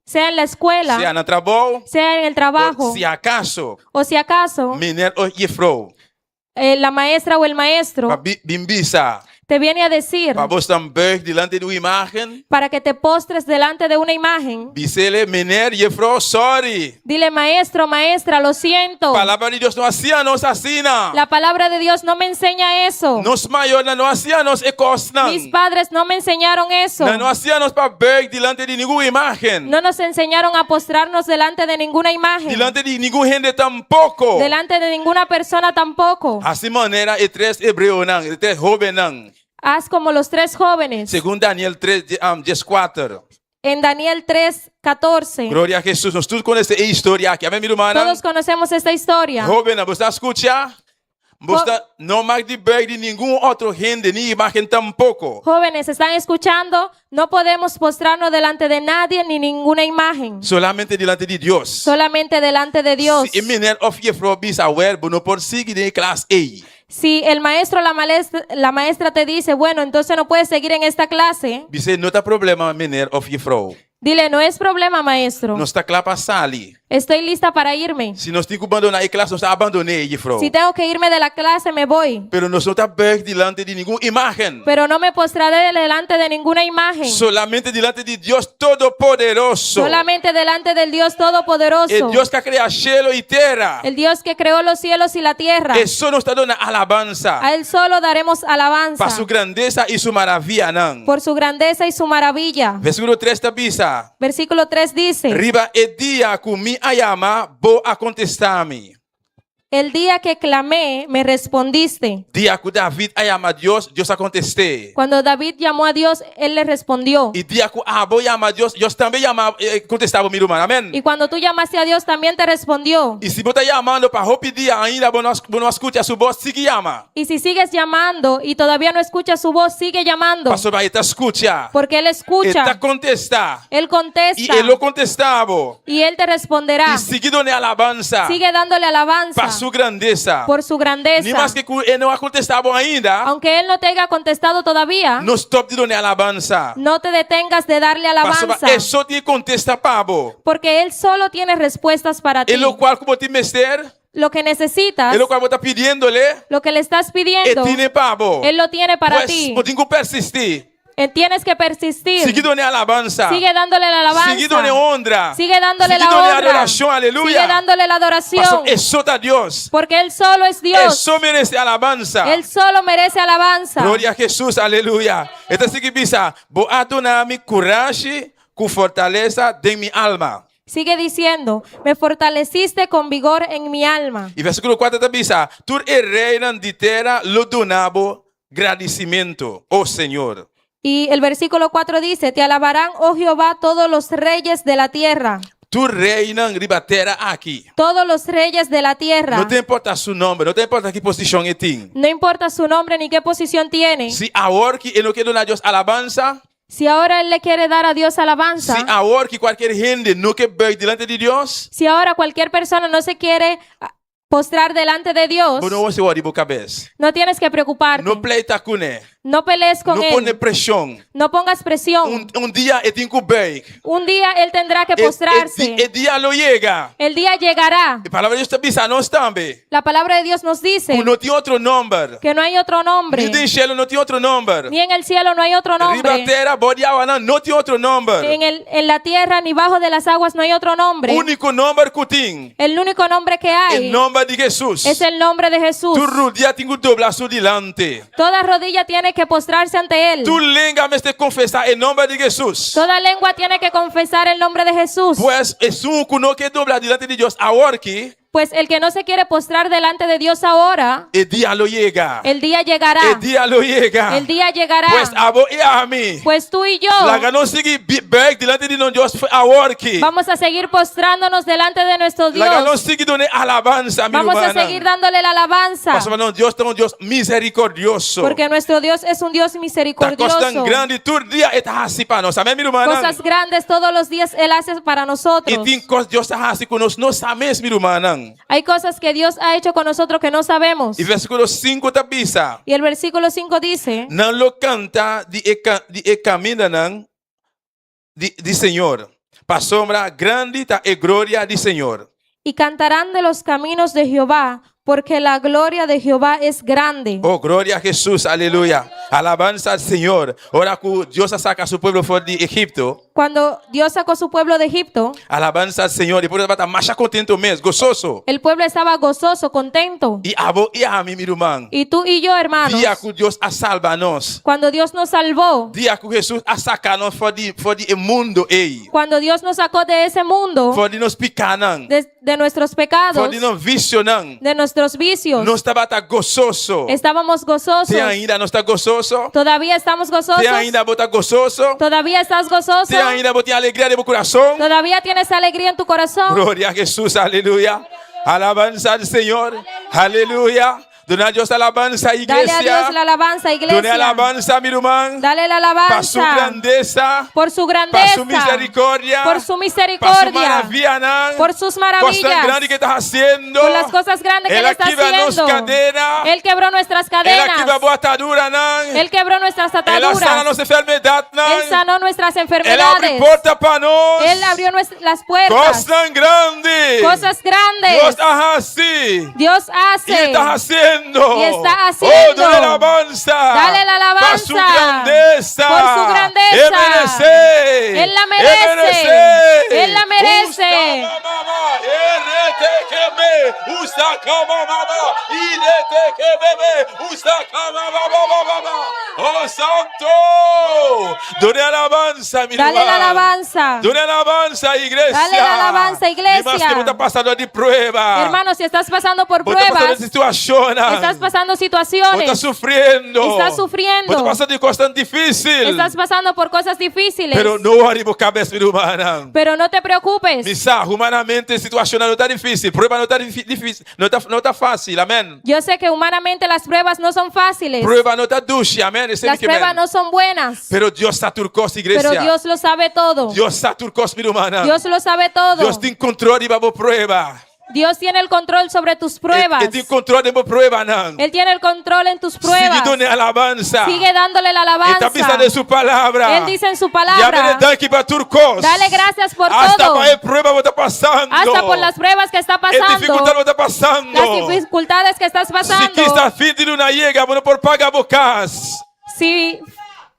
sea en la escuela, seja no trabalho, sea en el trabajo, se acaso, o si acaso menino ou jefrou, la maestra o el maestro para bimbisa, te viene a decir para você também diante de uma imagem, para que te postres delante de una imagen, bisele, menino, jefrou, sorry. dile maestro, maestra, lo siento. Palavra de Deus não assim, não assina. La palabra de Dios no me enseña eso. Nos maiores não assim, nos ecosnan. Mis padres no me enseñaron eso. Não assim, nos para bem diante de nenhuma imagem. No nos enseñaron a postrarnos delante de ninguna imagen, Diante de nenhum gente tampouco. delante de ninguna persona tampoco. Assim maneira, e três hebreus não, e três jovens não. Haz como los tres jóvenes Segundo Daniel 3:14. en Daniel 3:14. Glória a Jesus. Nós todos conhecemos a história aqui. Amém, minha irmã? Todos conocemos esta historia. Jovem, você escuta? Você não mais de bem de nenhum outro gente, nem imagem tampouco. Jóvenes, ¿están escuchando? No podemos postrarnos delante de nadie ni ninguna imagen. Solamente diante de Deus. Solamente delante de Dios. Se menino of Jefro bisa wer, não pode seguir de classe A. Si el maestro o la maestra te dice, bueno, entonces no puedes seguir en esta clase, Dice, no está problema menino of Jefro. Dile, no es problema, maestro. Nós está claro para sair. Estoy lista para irme. Se nós temos que abandonar a classe, nós está abandonei, Frau. Si tengo que irme de la clase, me voy. Pero nós não está perto delante de nenhuma imagem. Pero no me postraré delante de ninguna imagen. Solamente delante de Deus Todo-Poderoso. Solamente delante del Dios Todopoderoso. El Dios que crea cielo y tierra. El Dios que creó los cielos y la tierra. Eso nos está dando alabanza. A Él solo daremos alabanza. Para su grandeza y su maravilla. Não. Por su grandeza y su maravilla. Versículo 3 tabisa. Versículo 3 dice. Riba el día que me ayama, bo a contestar-me. El día que clamé, me respondiste. Día que David ayama a Dios, Dios a contesté. Cuando David llamó a Dios, Él le respondió. Y día que Abel llama a Dios, Dios también llama, contestaba mi hermano. Amén. Y cuando tú llamaste a Dios, también te respondió. Y si vos estás llamando para repetir ainda, vos no escuchas su voz, sigue llama. Y si sigues llamando y todavía no escuchas su voz, sigue llamando. Pastor vai te escucha. Porque Él Él escucha. te contesta. Él contesta. Y Él lo contestaba. Y Él te responderá. Y sigue dando alabanza. Sigue dándole alabanza. Para su grandeza. Por su grandeza. Ni más que Él no ha contestado ainda. Aunque Él no te haya contestado todavía, No stop de dar alabanza. no te detengas de darle alabanza. Pastor, Él só te contesta pabo. Porque Él solo tiene respuestas para ti. Él lo cual como te mester. Lo que necesitas, Él lo cual vos está pidiéndole. lo que le estás Él pidiendo, tiene pabo. Él lo tiene para Pues, ti. vos tengo que persistir. Tienes que persistir. Sigue dando alabanza. Sigue dándole la alabanza. Sigue dando honra. Sigue dándole Sigue la dando honra. adoración. Aleluya. Sigue dándole la adoración. Pastor, exalta a Dios. Porque Él solo es Él Dios. só merece alabanza. Él solo merece alabanza. Glória a Jesus, aleluia. Então, assim que pensa, vou adorar-me coragem, com fortaleza de minha alma. Sigue diciendo, me fortaleciste con vigor en mi alma. E versículo 4 também diz, tu reinas de terra, lo donabo agradecimento, oh Senhor. Y el versículo 4 dice, te alabarán, oh Jehová, todos los reyes de la tierra. Tu reinas en la terra aqui. Todos los reyes de la tierra. Não te importa seu nome, não te importa que posição ele tem. No importa su nombre ni qué posición tiene. Se agora que ele não quer dar a Deus alabanza, Si ahora Él le quiere dar a Dios alabanza. se agora que qualquer gente não quer ver delante de Deus, Si ahora cualquier persona no se quiere postrar delante de Dios, você não vai se orar por cabeça. no tienes que preocuparte. Não pleita com ele. No pelees con Não põe Él. pressão. No pongas presión. Dia ele tem que ver. Un día Él tendrá que postrarse. El día lo llega. El día llegará. A palavra de Deus está nós também. La palabra de Dios nos dice Não tem outro nome. que no hay otro nombre. Nem no céu não tem outro nome. Ni en el cielo no hay otro Riba nombre. terra, bode água, não tem outro nome. En la tierra ni bajo de las aguas no hay otro nombre. Único nome que tem. El único nombre que hay El nome de Jesus. es el nombre de Jesús. Tu rodilha tem que dobrar su delante. Toda rodilla tiene que postrarse ante Él. Tu língua me te confessar em nome de Jesus. Toda lengua tiene que confesar el nombre de Jesús. Pues es un que não quer dobrar delante de Deus agora que Pues el que no se quiere postrar delante de Dios ahora, el día lo llega. el día llegará. El día lo llega. El día llegará. Pues a vos y a mí. Pues tú y yo La ganó sigue back delante de Dios ahora que vamos a seguir postrándonos delante de nuestro la ganó Dios. sigue dando alabanza, mi Vamos a hermana. seguir dándole la alabanza. Pastor, no, Dios es un Dios misericordioso. Porque nuestro Dios es un Dios Tá misericordioso. costando grande todo dia está assim para nós. Amém, mi hermana? Cosas grandes todos los días Él hace para E nosotros. tem coisas Deus está assim conosco, nós sabemos, mi hermana. Hay cosas que Dios ha hecho con nosotros que no sabemos. E versículo 5 tá bisa. Y el versículo 5 dice, Não lo canta de caminho não de Senhor. Para sombra grande tá e glória de Senhor. y cantarán de los caminos de Jehová, porque la gloria de Jehová es grande. Oh, glória a Jesus, aleluia. Alabanza al Senhor. Ora que Deus saca a su pueblo fora de Egipto. Cuando Dios sacó su pueblo de Egipto, Alabanza al Senhor. E por isso vai estar mais contento mesmo, gozoso. el pueblo estaba gozoso, contento. E a vos e a mim, meu irmão. Y tú y yo, hermanos, Dia que Deus a salva nós. cuando Dios nos salvou, Dia que Jesus a sacar nós fora de mundo, ei. cuando Dios nos sacó de ese mundo, Fora de nós picar, não. de nuestros pecados, Fora de nós vício, não. de nuestros vicios, Nós estava gozoso. estábamos gozosos. Você ainda não está gozoso? Todavía estamos gozosos. Você ainda está gozoso? Todavía estás gozoso. Você ainda tem alegria de meu coração? Todavía tienes alegría en tu corazón. Glória a Jesus, aleluia. Alabanza al Senhor, aleluia. Dona a Dios alabanza, Dale a iglesia. Dios la alabanza, Done iglesia. alabanza, mi hermano. Dale la Para su alabanza grandeza. por su Para grandeza, su misericordia. por su Para su misericordia, maravilla, nan. por sus Cosas maravillas, grandes que está haciendo. por las cosas grandes que Él Él está activa nos haciendo. cadena. Él quebró nuestras Él activa cadenas. boa atadura, nan. Él quebró nuestras Él sana ataduras. nossa enfermidade, Él nan. sanó nuestras Él abre enfermedades. porta para nós. Él abrió las puertas. Cosas grandes. Cosas Dios grandes. está así. Dios Y hace. está haciendo. Y está Oh, haciendo. dale alabanza. Dale la alabanza. Para su grandeza. Por su grandeza. Él merece. Él la merece. Él la merece. Oh, santo. Done alabanza, mi Dale la hermano. alabanza. Done alabanza, iglesia. Dale la alabanza, iglesia. Mi más que no está pasando de prueba. Hermano, si estás pasando por Vos estás pasando pruebas, de situaciones. estás pasando Vos situaciones, estás sufriendo. Estás sufriendo. Vos estás pasando de cosas tan difíciles. estás pasando por cosas difíciles, Pero no arriba cabeça, mi hermana. pero no te preocupes. Misa, humanamente, situacional no está difícil. Prueba no está difícil. No está fácil, amén. Yo sé que humanamente las pruebas no son fáciles, Prueba no está dulce, amén. Ese las que pruebas amén. no son buenas, Pero Dios está turcos, iglesia. pero Dios lo sabe todo. Dios está turcos, mi hermana. Dios lo sabe todo. Dios te encontró arriba de prueba. Dios tiene el control sobre tus pruebas. Él te encontró de prueba, nan. Él tiene el control en tus pruebas. Sigue dando alabanza. Sigue dándole la Él está alabanza. pisando de su palabra. Él dice en su Ya palabra, me aquí para turcos. dale gracias por Hasta todo. para el prueba que está pasando. Hasta por las pruebas que está El pasando, dificultad que está pasando. las dificultades que estás Si pasando. que está fin de una llega, bueno, por pagar bocas. Si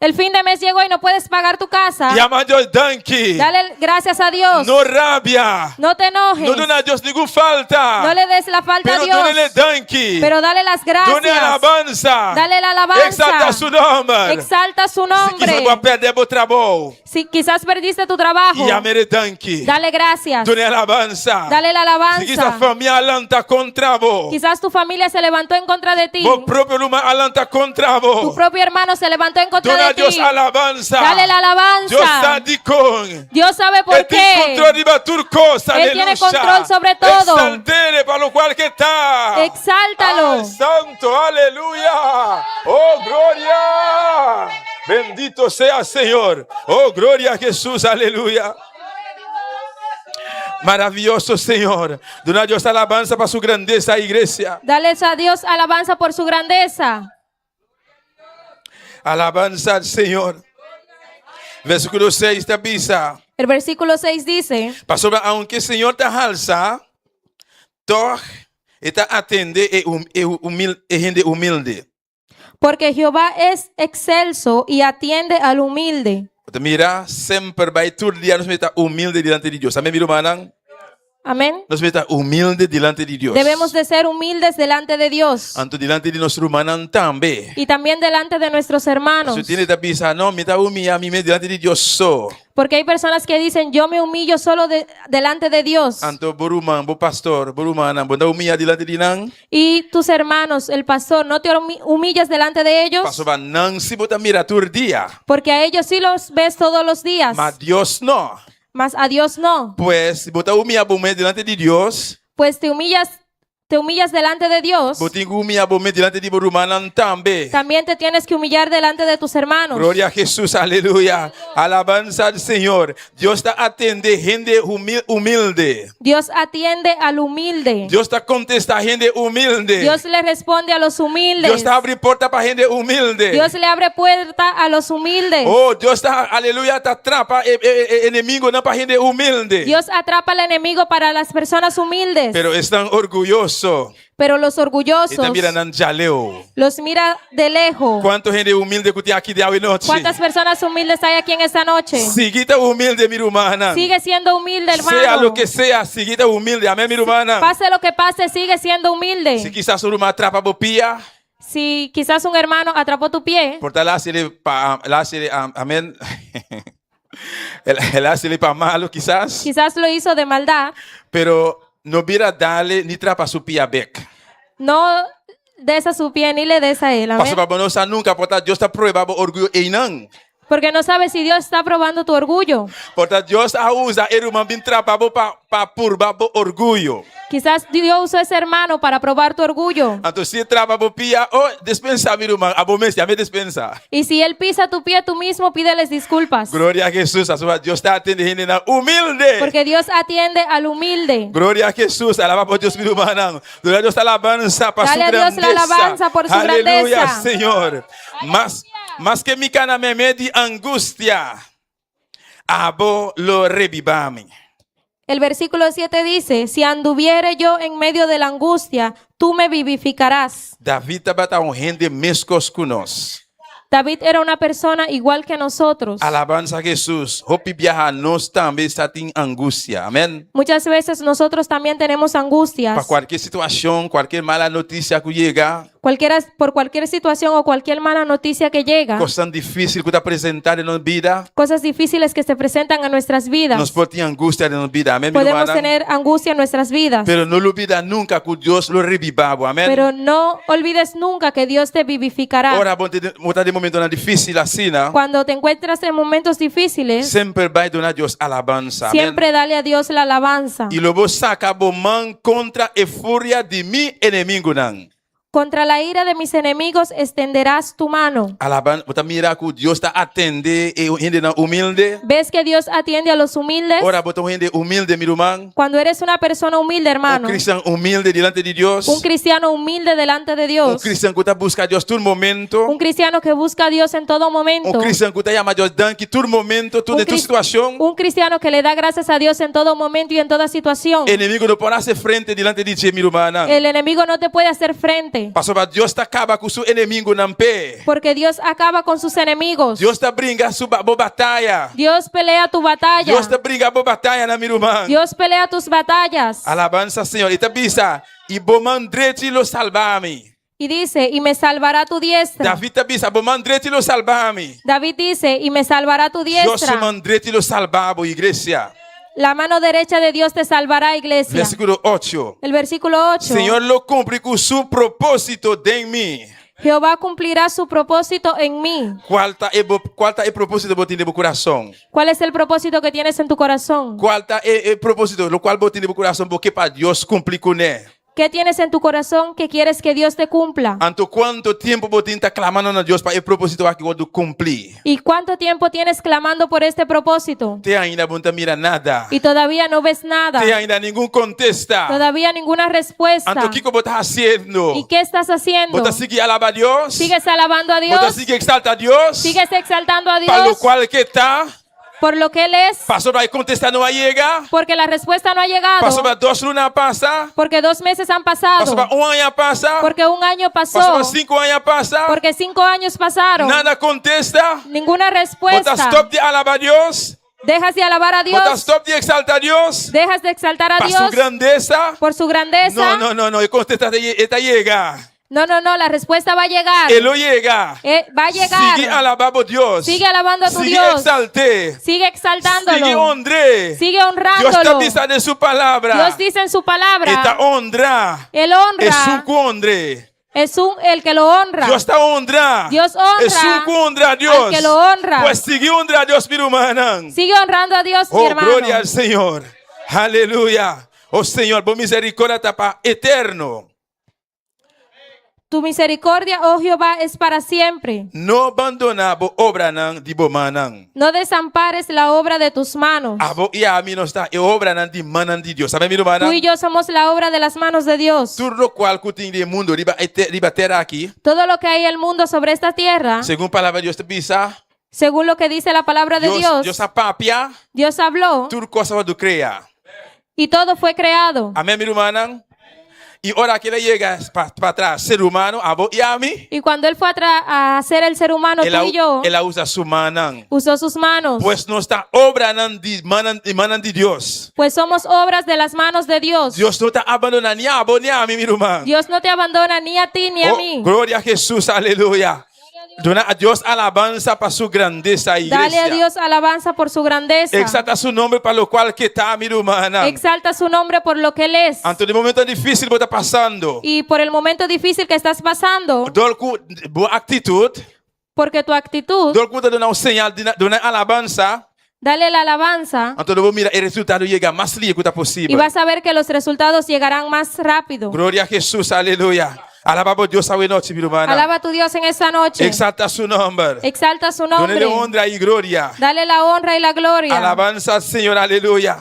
el fin de mes llegó y no puedes pagar tu casa, Llama a Dios danke. dale gracias a Dios. No rabia. No te enojes. No dona a Dios ninguna falta. No le des la falta Pero a Dios. dónele danke. Pero dale las Done gracias. alabanza. Dale la alabanza. Exalta su nombre. Exalta su Si quizás nombre. voy a perder mi trabajo. Si quizás perdiste tu trabajo, Llame danke. dale gracias. Done alabanza. Dale la Si quizás alabanza. familia alanta contra vos. Quizás tu familia se levantó en contra de ti. Vos propio luma alanta contra Tu vos. propio hermano se levantó en contra Dona a de Dios ti. alabanza. Dale la Dios está alabanza. de con. Dios sabe por Él tiene control qué. arriba turcos. Él tiene control sobre todo. Exaltere para lo cual que está. Exáltalo. Ay, santo, aleluya. Oh, gloria. Bendito sea Señor. Oh, gloria a Jesús, aleluya. Maravilloso Señor. Dona a Dios alabanza para su grandeza, iglesia. Dale a Dios alabanza por su grandeza. Alabanza al Señor. Versículo 6 está bisa. El versículo 6 dice, Pastor, aunque el Señor te alza, toch está atende e gente humilde. porque Jehová es excelso y atiende al humilde. Mira, sempre vai todo dia nos meta humilde delante de Dios. Amén, mi hermana. Amén. Nos meta humilde delante de Dios. Debemos de ser humildes delante de Dios Anto delante de nuestro hermano también. y también delante de nuestros hermanos. Si tiene esta pisa, no, me está humilla a mí delante de Dios so. Porque hay personas que dicen, yo me humillo solo delante de Dios. Anto boruman, bo pastor, borumana, bo da humilla delante de nan. Y tus hermanos, el pastor, no te humillas delante de ellos, Pastor va nan si bota mira todo día. porque a ellos sí los ves todos los días, Mas Dios no. mas a Dios no. Pues si bota humilla bomé delante de Dios, Pues te humillas delante de Dios, botinho humilla bomé delante de borumana también. también te tienes que humillar delante de tus hermanos. Gloria a Jesús, aleluya. Alabanza al Señor. Dios está atende gente humilde. Dios atiende al humilde. Dios está contesta gente humilde. Dios le responde a los humildes. Dios está abre puerta para gente humilde. Dios le abre puerta a los humildes. Oh, Dios está, aleluya, te atrapa enemigo no para gente humilde. Dios atrapa al enemigo para las personas humildes. Pero están orgullosos. Pero los Y orgullosos también andan jaleo. los mira de lejos. ¿Cuánta gente humilde que tiene aquí de hoy noche? ¿Cuántas personas humildes hay aquí en esta noche? Siguita humilde, mi hermana. Sigue siendo humilde, hermano. Sea lo que sea, siguita humilde. Amén, mi hermana. Pase lo que pase, sigue siendo Si humilde. quizás una atrapa bopía, Si quizás un hermano atrapó tu pie, por tal amén. El hace para malo quizás, quizás lo hizo de maldad, pero no viera darle ni trapa su pie a bec. no des a su pie ni le des a él. Pastor Amén. Babonosa nunca porta Dios está prueba orgullo e nan. Porque no sabes si Dios está probando tu orgullo. Portanto, Deus a usa o irmão bem trabalhar para purbar o orgulho. Quizás Dios usó ese hermano para probar tu orgullo. Então, se trabalha pia, dispensa, meu irmão, a bomês já me dispensa. Y si él pisa tu pie, tú mismo pídeles disculpas. Glória a Jesus, a sua Deus está atendendo na humilde. Porque Dios atiende al humilde. Glória a Jesus, alaba por Deus, meu irmão. Glória a Deus, alabanza para Dale sua a Dios grandeza. la alabanza por su Aleluia, grandeza. Senhor. Mas que mi cana me de angustia, abo lo revivame. El versículo 7 dice, si anduviere yo en medio de la angustia, tú me vivificarás. David estava rende mescos conosco. David era una persona igual que nosotros. Alabanza a Jesus. Hope viaja nós também está em angústia. Amém. Muchas veces nosotros también tenemos angustias. Para qualquer situação, qualquer mala notícia que chega, Por cualquier situación o cualquier mala noticia que llega, coisa difícil que está apresentada na vida, cosas difíciles que se presentan en nuestras vidas, nós podemos ter angústia na vida. Amém, podemos tener angustia en nuestras vidas. Pero no olvida nunca que Deus lo revivava. Amém. Pero no olvides nunca que Dios te vivificará. Ora, botar de momento na difícil assim, Cuando te encuentras en momentos difíciles, sempre vai donar Deus alabanza. siempre dale a Dios la alabanza. E lobo saca bo man contra a fúria de mi inimigo não. Contra la ira de mis enemigos extenderás tu mano. Alabanza, bota mira que Deus está atender e gente humilde. ¿Ves que Dios atiende a los humildes? Ora, bota gente humilde, meu irmão. Cuando eres una persona humilde, hermano, Cristiano humilde delante de Deus. un cristiano humilde delante de Dios, Cristiano que está busca Deus todo momento. un cristiano que busca a Dios en todo momento, Cristiano que está llama Deus danke todo momento, toda tu situação. un cristiano que le da gracias a Dios en todo momento y en toda situación. Inimigo não pode hacer frente delante de ti, meu irmão. El enemigo no te puede hacer frente. Pastor, Deus está acaba com seu inimigo não pé. Porque Dios acaba con sus enemigos. Deus está brinca sua batalha. Dios pelea tu batalla. Deus está brinca batalha na meu irmão. Dios pelea tus batallas. Alabanza, Senhor. E tabisa, e bomandrete lo salvame. Y dice, y me salvará tu diestra. David tabisa, bomandrete lo salvame. David dice, y me salvará tu Deus diestra. mandrete lo salvabo, igreja. La mano derecha de Dios te salvará, iglesia. Versículo 8. El versículo 8. Senhor lo cumpre com seu propósito em mim. Jehová cumplirá su propósito en mí. Qual está o propósito que tem no coração? ¿Cuál es el propósito que tienes en tu corazón? Qual está o propósito no qual você tem no coração porque para Deus cumprir com ele? ¿Qué tienes en tu corazón que quieres que Dios te cumpla? Anto quanto tempo você está clamando a Deus para o propósito que você cumprir? ¿Y cuánto tiempo tienes clamando por este propósito? Te ainda não mira nada. Y todavía no ves nada. Te ainda nenhum contesta. Todavía ninguna respuesta. Anto que você está fazendo? ¿Y qué estás haciendo? Você sigue alabar a Deus? ¿Sigues alabando a Você Dios? sigue exalta a Deus? ¿Sigues exaltando a Para o Dios qual que está? por lo que Él es? Pastor vai contestar não vai chegar. Porque la respuesta no ha llegado. Pastor vai 2 lunas passar. Porque 2 meses han pasado. Pastor vai 1 ano passar. Porque 1 año pasó. Pastor vai 5 anos passar. Porque 5 años pasaron. Nada contesta. Ninguna Bota respuesta. stop de alabar a Deus. Dejas de alabar a Bota Dios. stop de exaltar a Deus. Dejas de exaltar a Para Dios sua grandeza. por su grandeza. Não. E contesta está chega. No, la respuesta va a llegar. Ele chega. Va a llegar. Sigue alabando a Deus. Sigue alabando a tu Sigue Dios. exalte. Sigue exaltándolo. Sigue honre. Sigue Deus está honrándolo. dizendo em sua palavra. Dios dice en su palabra. Está honra. Él É honra. su honre. Es el que lo honra. Deus está honra. Dios honra É su honra a Deus. al que lo honra. Pues sigue honra a Deus, meu irmão. Sigue honrando a Dios, mi Oh, hermano. glória ao Senhor. Aleluia. O Senhor, por misericórdia está para eterno. Tu misericordia, oh Jehová, es para siempre. No abandona bo obra nan di bo manan. No desampares la obra de tus manos. Abo ia mi no está e obra nan di manan di Dios. Sabe mi Tú manan? y yo somos la obra de las manos de Dios. Tudo qual cutin de mundo riba terra aqui. Todo lo que hay en el mundo sobre esta tierra, Segundo palavra de Deus te pisa. según lo que dice la palabra de Dios, Deus apapia. Dios habló Tudo coisa do crea. y todo fue creado. Amém, mi manan? E ora que ele chega para trás, ser humano, abo e a mim. Y cuando Él fue a hacer el ser humano, tú y yo, Ela usa su manan. usó sus manos. Pues no está obra nan di manan di Dios. Pues somos obras de las manos de Dios. Deus não está abandonando nem abo nem a mim, meu irmão. Dios no te abandona ni a ti ni a mí. Glória a Jesus, aleluia. Dona a Deus alabanza para sua grandeza, igreja. Dale a Dios alabanza por su grandeza. Exalta su nome para lo cual que está, mi hermana. Exalta su nombre por lo que Él es. Ante el momento difícil que está pasando. Y por el momento difícil que estás pasando, Boa actitud. porque tu actitud, Dou conta de dar um sinal de uma alabança. dale la alabanza Então eu vou mirar o resultado chegar mais rápido que y possível. vas a ver que los resultados llegarán más rápido. Glória a Jesus, aleluia. Alaba a Deus essa noite, meu irmão. Alaba a tu Dios en esta noche. Exalta seu nome. Exalta su Dona-lhe nombre. honra e glória. Dale la honra y la gloria. Alabança ao Senhor, aleluia.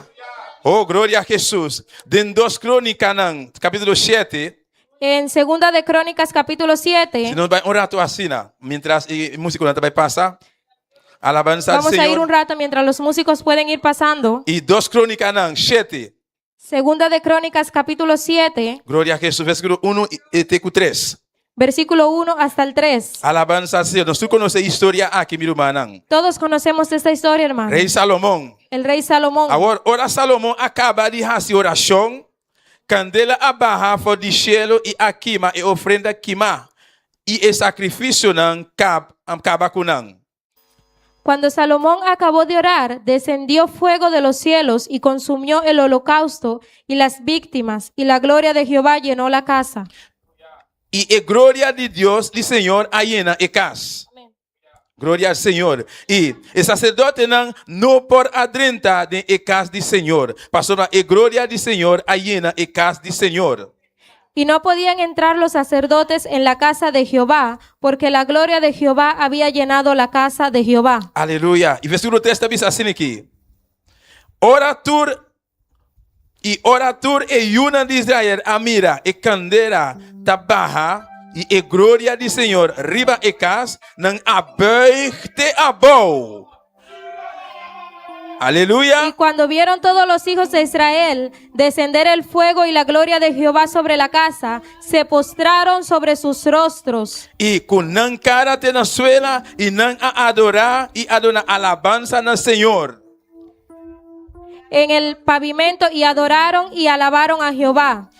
Oh, glória a Jesus. Em 2 Crônicas, capítulo 7. En Segunda de Crónicas capítulo 7, Se não vai um rato assim, mientras o músico vai passar. Alabança ao vamos a ir un Senhor. rato mientras los músicos pueden ir pasando. E 2 Crônicas, 7. Segunda de Crónicas capítulo 7, Glória a Jesus, versículo 1 e 3. versículo 1 hasta el 3. Alabança ao Senhor. Nós conhecemos a história aqui, meu irmão. Todos conocemos esta historia, hermano. Rei Salomão. El rey Salomón. Agora, ora Salomão acaba de fazer oração. Candela a barra for de cielo e a quima e ofrenda quima. E o sacrifício não acaba com não. Cuando Salomón acabó de orar, descendió fuego de los cielos y consumió el holocausto y las víctimas, y la gloria de Jehová llenó la casa. E a glória de Deus, do Senhor, llena a casa. Glória ao Senhor. E o sacerdote não por adentrar de a casa do Senhor. Passou a glória do Senhor, llena a casa do Senhor. Y no podían entrar los sacerdotes en la casa de Jehová, porque la gloria de Jehová había llenado la casa de Jehová. Aleluia. E versículo 3 está diz assim aqui. Oratur e una de Israel, a mira, e candela, tabarra, e a glória do Senhor, riba e casa, não abeite a bow. Y Aleluia. cuando vieron todos los hijos de Israel descender el fuego y la gloria de Jehová sobre la casa, se postraron sobre sus rostros. E com não cara te na suela, e não a adorar, e adorar alabança no Senhor. En el pavimento y adoraron y alabaron a Jehová.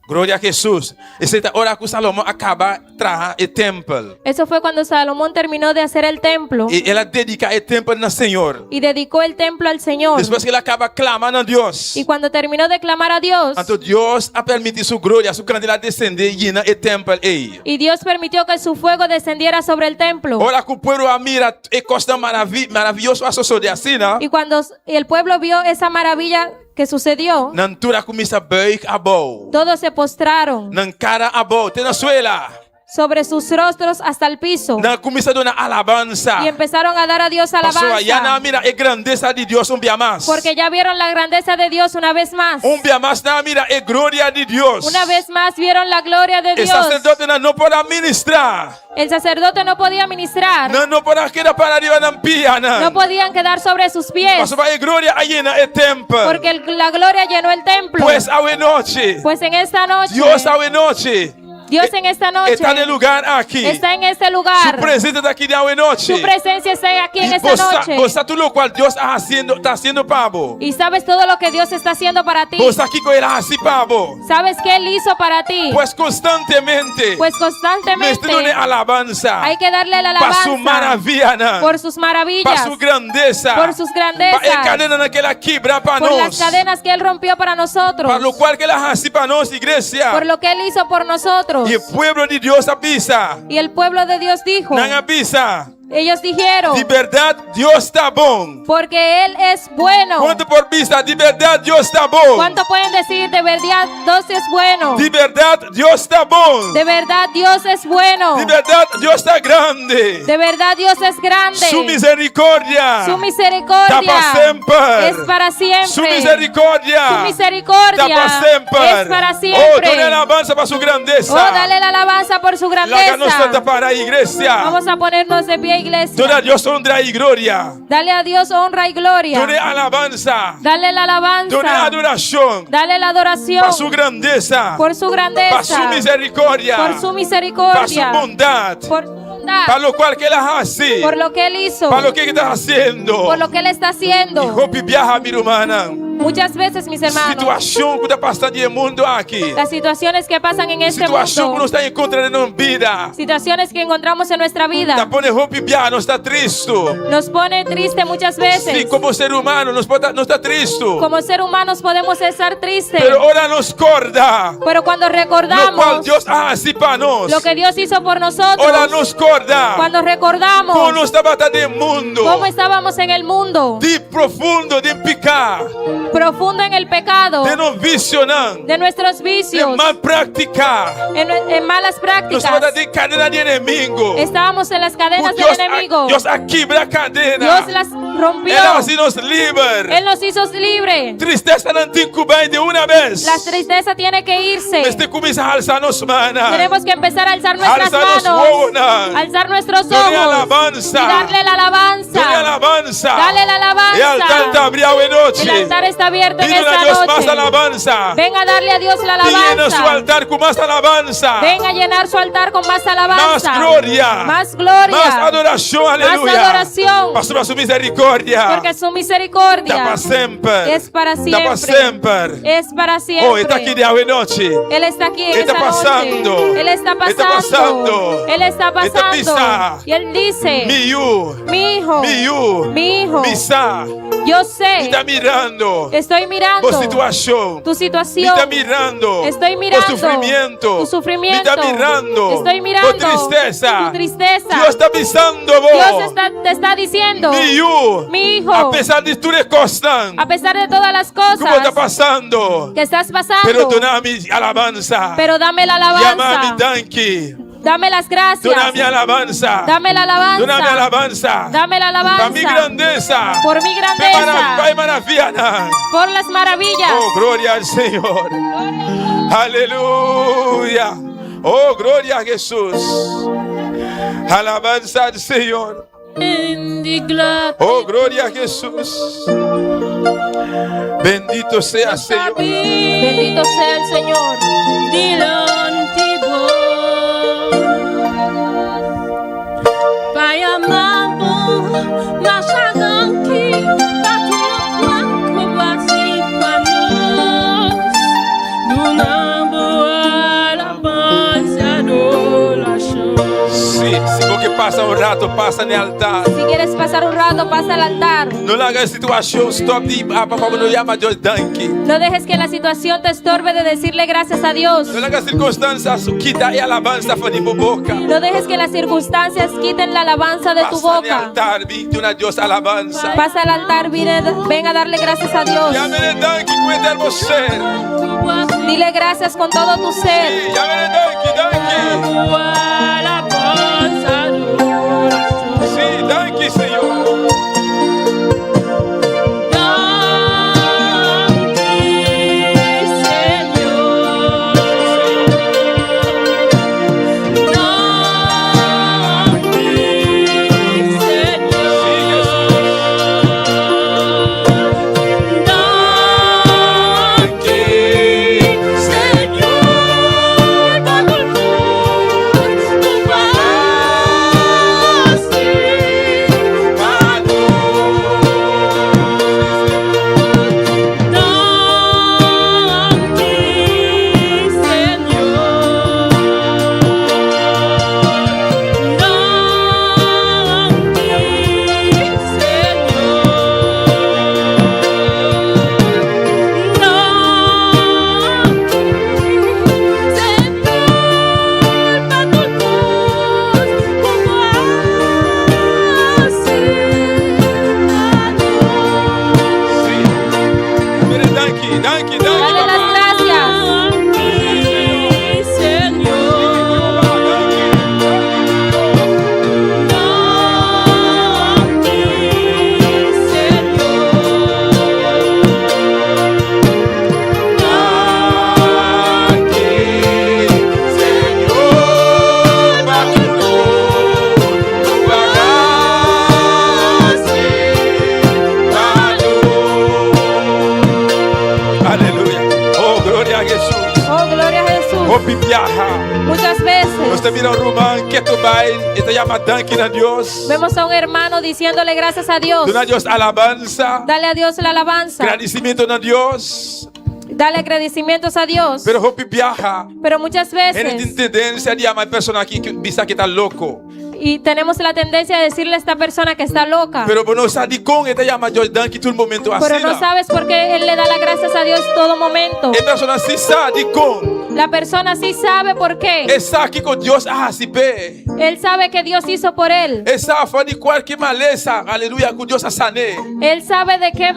Glória a Jesus. Essa hora que Salomão acaba de trazer o templo. Eso fue cuando Salomón terminó de hacer el templo E ela dedica o templo no Senhor. y dedicó el templo al Señor. Depois que ele acaba clamando a Deus. Y cuando terminó de clamar a Dios, Então Deus a permitir sua glória, sua grandeza descender e na o templo aí. y Dios permitió que su fuego descendiera sobre el templo. Ora que o povo mira e costa maravilhoso a sociedade assim, não? Y cuando el pueblo vio esa maravilla que sucedió, Não tura começa a beijar a bow. todos se postraron Não cara a bow, tem na suela. sobre sus rostros hasta el piso Não começa a dar alabança. y empezaron a dar a Dios Pastor, já não alabanza, mira a grandeza de Deus dia mais. porque ya vieron la grandeza de Dios una vez más. Dia mais não mira a glória de Deus. Una vez más vieron la gloria de O Dios. sacerdote não pode ministrar. El sacerdote no podía ministrar, Não pode quedar para arriba não pia, no não. podían quedar sobre sus pies, Pastor, a glória aí na templo. porque la gloria llenó el templo. Pues a noite. Pues en esta noche, Deus a noite. Dios en esta noche Está no lugar aqui. está en este Su lugar. presença está aqui de noite. Su presencia está aquí en E esta noche. você tudo o qual Deus está haciendo pavo. Y sabes todo lo que Dios está haciendo para ti. Você aqui com ele assim pavo. ¿Sabes qué Él hizo para ti? Pues constantemente. Pues constantemente de alabanza. hay que darle la Para su alabanza maravilha. por sus maravillas, Para su grandeza. por sus grandezas, Para a cadena naquela quebra para por las nós. cadenas que Él rompió para nosotros, Para lo cual que ela hace para nós, igreja. por lo que Él hizo por nosotros. E o povo de Deus avisa. Y el pueblo de Dios dijo, Não avisa. ellos dijeron, De verdade, Deus está bom. porque Él es bueno. Quanto por vista, de verdade, Deus está bom. ¿Cuánto pueden decir de verdad Dios es bueno? De verdade, Deus está bom. De verdad Dios es bueno. De verdade, Deus está grande. De verdad Dios es grande. Su misericórdia Su misericordia está para sempre. es para siempre. Su misericórdia Su misericordia está para sempre. es para Oh, siempre. dale alabanza para su grandeza. Oh, dale la alabanza por su La grandeza. ganó para a igreja. Vamos a ponernos de pie, iglesia. Toda a Deus honra e glória. Dale a Dios honra y gloria. Toda alabanza. Dale la alabanza. Toda adoração. Dale la adoración Para su grandeza. por su grandeza. Para su misericórdia. Por su Para su misericordia. bondade. Por su bondad. Para lo cual que ela Por lo que Él hizo. Para lo que está haciendo. Por lo que Él está haciendo. E hope viaja, minha irmã. Muchas veces, mis hermanos, situação que está passando no mundo aqui, las situaciones que pasan en este situação que mundo, nós está encontrando na vida, situaciones que encontramos en nuestra está vida, pondo rompibiar, nós está triste. nos pone triste muchas Sim, veces. como ser humano, nós está triste. Como ser humanos podemos estar tristes, Pero ora nos corda, pero cuando lo qual recordamos Deus hace para nós. lo que Dios hizo por Ora nosotros, nos corda, cuando como recordamos nós estava no mundo, cómo estábamos en el mundo, de profundo, de picar, profundo en el pecado, de não visionar, de nuestros de vicios, mal praticar. en malas Nós prácticas. estamos de cadena de inimigo. Estábamos en las cadenas Deus, del enemigo. Deus quebra a cadena. Dios las rompió. Ele assim nos livra. Él nos hizo libre. Tristeza não tem que ir de uma vez. La tristeza tiene que irse. Mas tem que começar a alçar nos manos. Tenemos que empezar a alzar nuestras Alzar los manos, ojos. alzar nuestros Dale ojos alabanza. y darle la alabanza. Dale alabanza. Dale la alabanza. E altar está abrido en noche. El altar está abierto en Pídele a esta Dios más noche. alabanza. Venga a darle a Dios la Y llena su alabanza. altar con más alabanza. Venga a llenar su altar con más alabanza. Más gloria. Más gloria. Más adoración, aleluya. adoración. Pastor, a su misericordia. Porque su misericordia Está para siempre. es para Está para siempre. siempre. Es para siempre. Oh, está aquí de hoy noche. Él está aquí en Está esta pasando. noche. Él está pasando. Está pasando. Él está Está pasando. pisa. Y él dice, mi hijo, Mi hijo. Misa. yo sé, Está mirando. estoy mirando Por situación. tu Me situación. está mirando. Estoy mirando Por sufrimiento. tu sufrimiento. Me está mirando. Estoy mirando Por tristeza. tu tristeza. Dios está pisando vos. Dios te está diciendo, mi hijo, a pesar de tu costas, a pesar de todas las ¿cómo está cosas pasando? que estás pasando, Pero dona mi alabanza. pero dame la Llama mi alabanza. tanque. Dame las gracias. Dona mi alabanza. Dame la alabanza. Dona mi alabanza. Dame la alabanza. Para mi grandeza. Por mi grandeza. Pai maravilla. Por las maravillas. Oh, gloria al Señor. Aleluya. Oh, gloria a Jesús. Alabanza al Señor. Oh, gloria a Jesús. Bendito sea el Señor. Bendito sea el Señor. Sí, si porque pasa un rato, pasa en el altar. Si quieres pasar un rato, pasa al altar. No le hagas situación, stop de papá no llama Dios danke. No dejes que la situación te estorbe de decirle gracias a Dios. No le hagas circunstancias, quita y alabanza fue de tu boca. No dejes que las circunstancias quiten la alabanza de tu Pasa en el boca. altar, víctima a Dios alabanza. Pasa al altar, ven a darle gracias a Dios. Llámele danke, cuenta el ser. Dile gracias con todo tu ser. Sí, llámele danke, danke. Sí, danke, Señor. hopi viaja. Muchas veces Você mira um irmão que tu vai e te llama danke na Deus. vemos a un hermano diciéndole gracias a Dios. Dona Deus alabanza. Dale a Dios la alabanza. Agradecimento na Deus. Dale agradecimientos a Dios. Pero hopi viaja. Pero muchas Ele tem veces, tendência de amar a pessoa aqui que bisa que tá louco. y tenemos la tendencia de decirle a esta persona que está loca. Pero não sabe como ele te llama Deus danke todo momento assim. Pero no sabes por qué él le da las gracias a Dios todo momento. E pessoa se sabe como. La persona sí sabe por qué. Está aqui com Deus se bem. Él sabe que Dios hizo por él. Está falando de qualquer maleza, aleluia, com Deus a sané. Él sabe de qué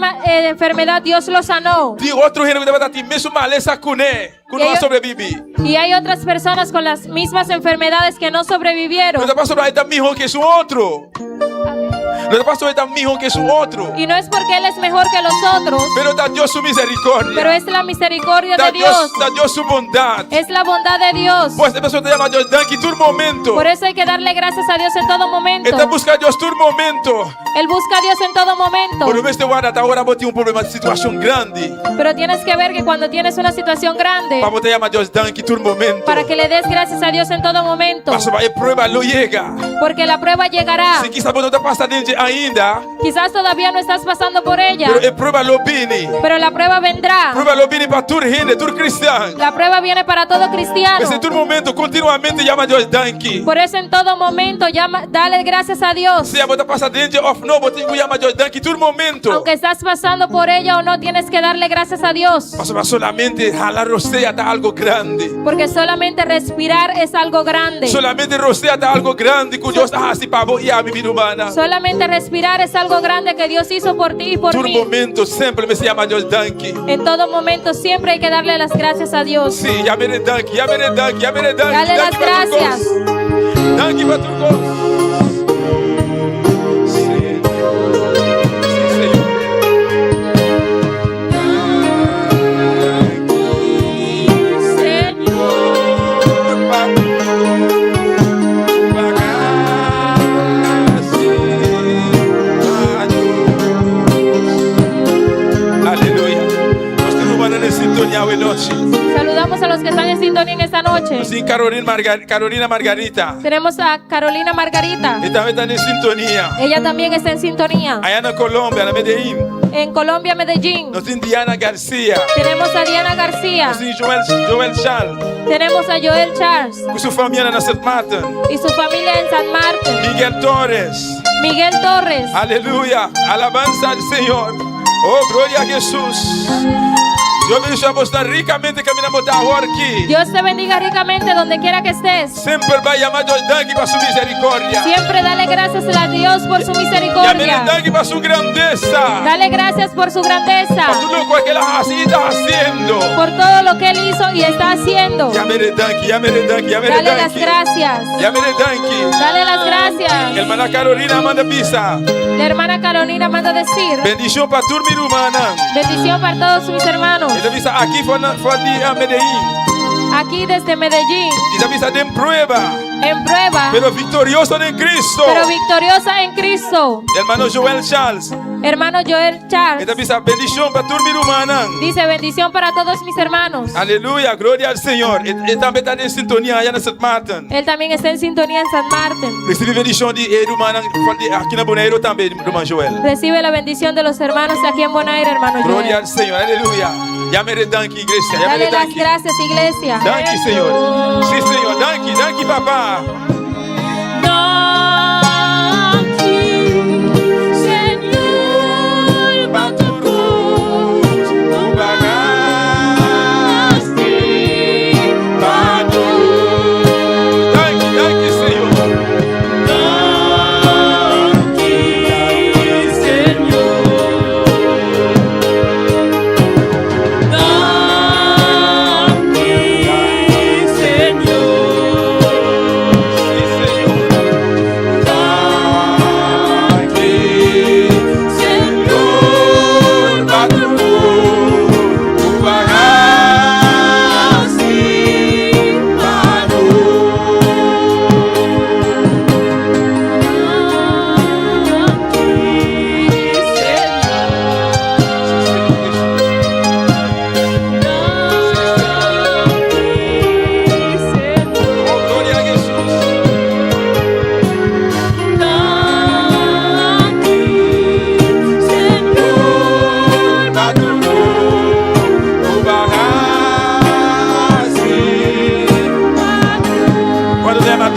enfermedad Dios lo sanó. De outro reino que deve estar mesmo maleza com ele, que não sobrevive. Y hay otras personas con las mismas enfermedades que no sobrevivieron. Não está passando aí também que é outro. Não está passando aí também que é outro. Y no es porque Él es mejor que los otros, Pero da Deus sua misericórdia. pero es la misericordia Da de Dios. Da Deus sua bondade. Es la bondad de Dios. Pois a pessoa te chama Deus danke todo momento. Por eso hay que darle gracias a Dios en todo momento. Ele busca Deus todo momento. Él busca a Dios en todo momento. Por vez de guarda agora vou ter problema de situação grande. Pero tienes que ver que cuando tienes una situación grande, Para te chamar Deus danke todo momento. para que le des gracias a Dios en todo momento, Passo vai prova lo chega. porque la prueba llegará. Se quizá não está passando ainda, Quizás todavía no estás pasando por ella, pero prova lo bene. pero la prueba vendrá. Prova lo bene para todo gente, todo cristiano. La prueba viene para todo cristiano. Mas em todo momento, continuamente chama Deus danke. Por eso en todo momento dale gracias a Dios. Se a bota passa dentro of no, botinho que chama Deus danke todo momento. Aunque estás pasando por ella o no, tienes que darle gracias a Dios. Mas solamente jalar você está algo grande. Porque solamente respirar es algo grande. Solamente você está algo grande que Deus se pagou e a minha humana. Solamente respirar es algo grande que Dios hizo por ti y por Todo mí. momento sempre me chama Deus danke. En todo momento siempre hay que darle las gracias a Dios. Sim, chame ele danke, chame ele danke, chame ele danke. Dale las gracias. Danke para todos. Saludamos a los que están en sintonía en esta noche. Sim, Carolina Margarita. Tenemos a Carolina Margarita. E também está em sintonia. Ella también está en sintonía. Allá na Colômbia, na Medellín. En Colombia, Medellín. Nós temos Diana Garcia. Tenemos a Diana García. Nós temos Joel Charles. Tenemos a Joel Charles Com sua família na St. Martin. y su familia en San Martín. Miguel Torres. Miguel Torres. Aleluia. Alabanza al Senhor. Oh, glória a Jesus. Deus bendiga a você ricamente caminhamos da hora aqui. Dios te bendiga ricamente donde quiera que estés. Sempre vai chamar Deus danke para sua misericórdia. Siempre dale gracias a Dios por su E misericordia. danke para sua grandeza. Dale gracias por su grandeza, Tudo o que ele está fazendo. por todo lo que Él hizo y está haciendo. Llámele danke, llámele danke, llámele Dale las danke. gracias. Llámele danke. Dale las gracias. Hermana Carolina manda pisa. La hermana Carolina manda decir, Bendição para turma irmã. bendición para todos mis hermanos. Ele avisa aqui foi de Medellín. Aquí desde Medellín, Ele avisa de prueba, en prueba, pero victorioso en Cristo. pero victoriosa en Cristo. Hermano Joel Charles. Hermano Joel Charles Ele avisa bendição para turma irmã. dice, bendición para todos mis hermanos. Aleluia, glória ao Senhor. Ele também está em sintonia aí na St. Martin. Él también está en sintonía en San Martín. Recebe bendição de irmã aqui na Bonaire também, irmã Joel. Recibe la bendición de los hermanos aquí en Bonaire, hermano Glória Joel. ao Senhor, aleluia. Llámele danke, igreja. Dale Llámele las danke. gracias, iglesia. Danke, Senhor. Sim, Senhor. Danke, danke, papá.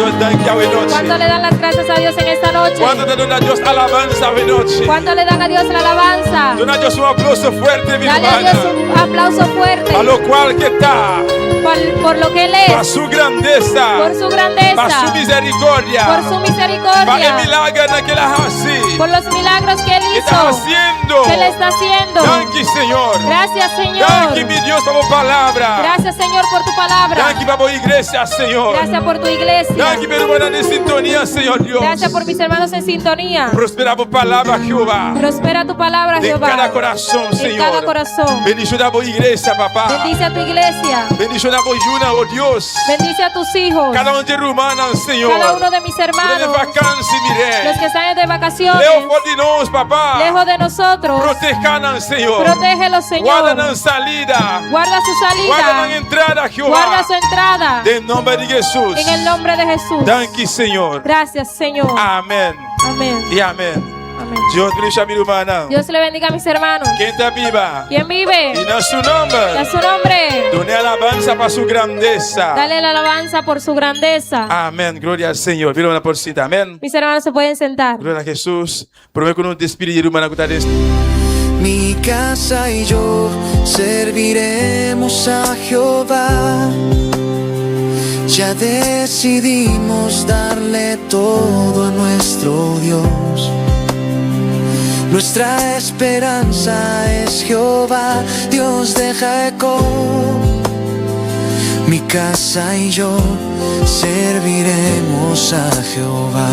Deus danke hoje ¿Cuánto noite? le dan las gracias a Dios en esta noche? Quanto te dão a Deus alabanza hoje noite? ¿Cuánto le dan a Dios la alabanza? Dona a Deus aplauso fuerte, minha Dale a Dios irmã. un aplauso fuerte A lo qual que está, por lo que Él para es, sua grandeza, por su para grandeza, sua misericórdia, por su para o misericordia, milagre naquela raça. por los milagros que Él Que está hizo, haciendo. que Él está haciendo. Danke, Senhor. Gracias, Señor. Danke, meu Deus, para a palavra. Gracias, Señor, por tu palabra. Danke para a igreja, Senhor. Gracias por tu iglesia. Danke, meu irmão, em sintonia, Senhor Deus. Gracias por mis hermanos en sintonía. Prospera a palavra, Jeová. Prospera tu palabra, De Jehová. cada coração, En Senhor. cada corazón. Bendice a boa igreja, papá. Bendice a tu iglesia. Bendice a boa juna, oh Deus. Bendice a tus hijos. Cada um de rumana, Senhor. Cada uno de mis De hermanos. vacância, Los miré. que están de vacaciones. Leo por de nós, papá. Lejos de nosotros. Proteja-nos, Senhor. Protégelos, Señor. Guarda-nos salida. Guarda su Guarda na salida. entrada, Jeová. Guarda su entrada. Em nome de Jesus. En el nombre de Jesús. Danke, Senhor. Gracias, Señor. Amém. Amén. E amém. Amén. Deus bendiga a minha irmã. Dios le bendiga a mis hermanos. Quem está viva. ¿Quién vive? E no seu A nome. su nombre. Done alabanza para sua grandeza. Dale la alabanza por su grandeza. Amém. Glória ao Senhor. Vira uma porcita. Amém. Mis hermanos se pueden sentar. Glória a Jesus. Prometo que não te despide de irmã que está Mi casa y yo serviremos a Jehová. Ya decidimos darle todo a nuestro Dios. Nuestra esperanza es Jehová, Dios de Jacob. Mi casa y yo serviremos a Jehová.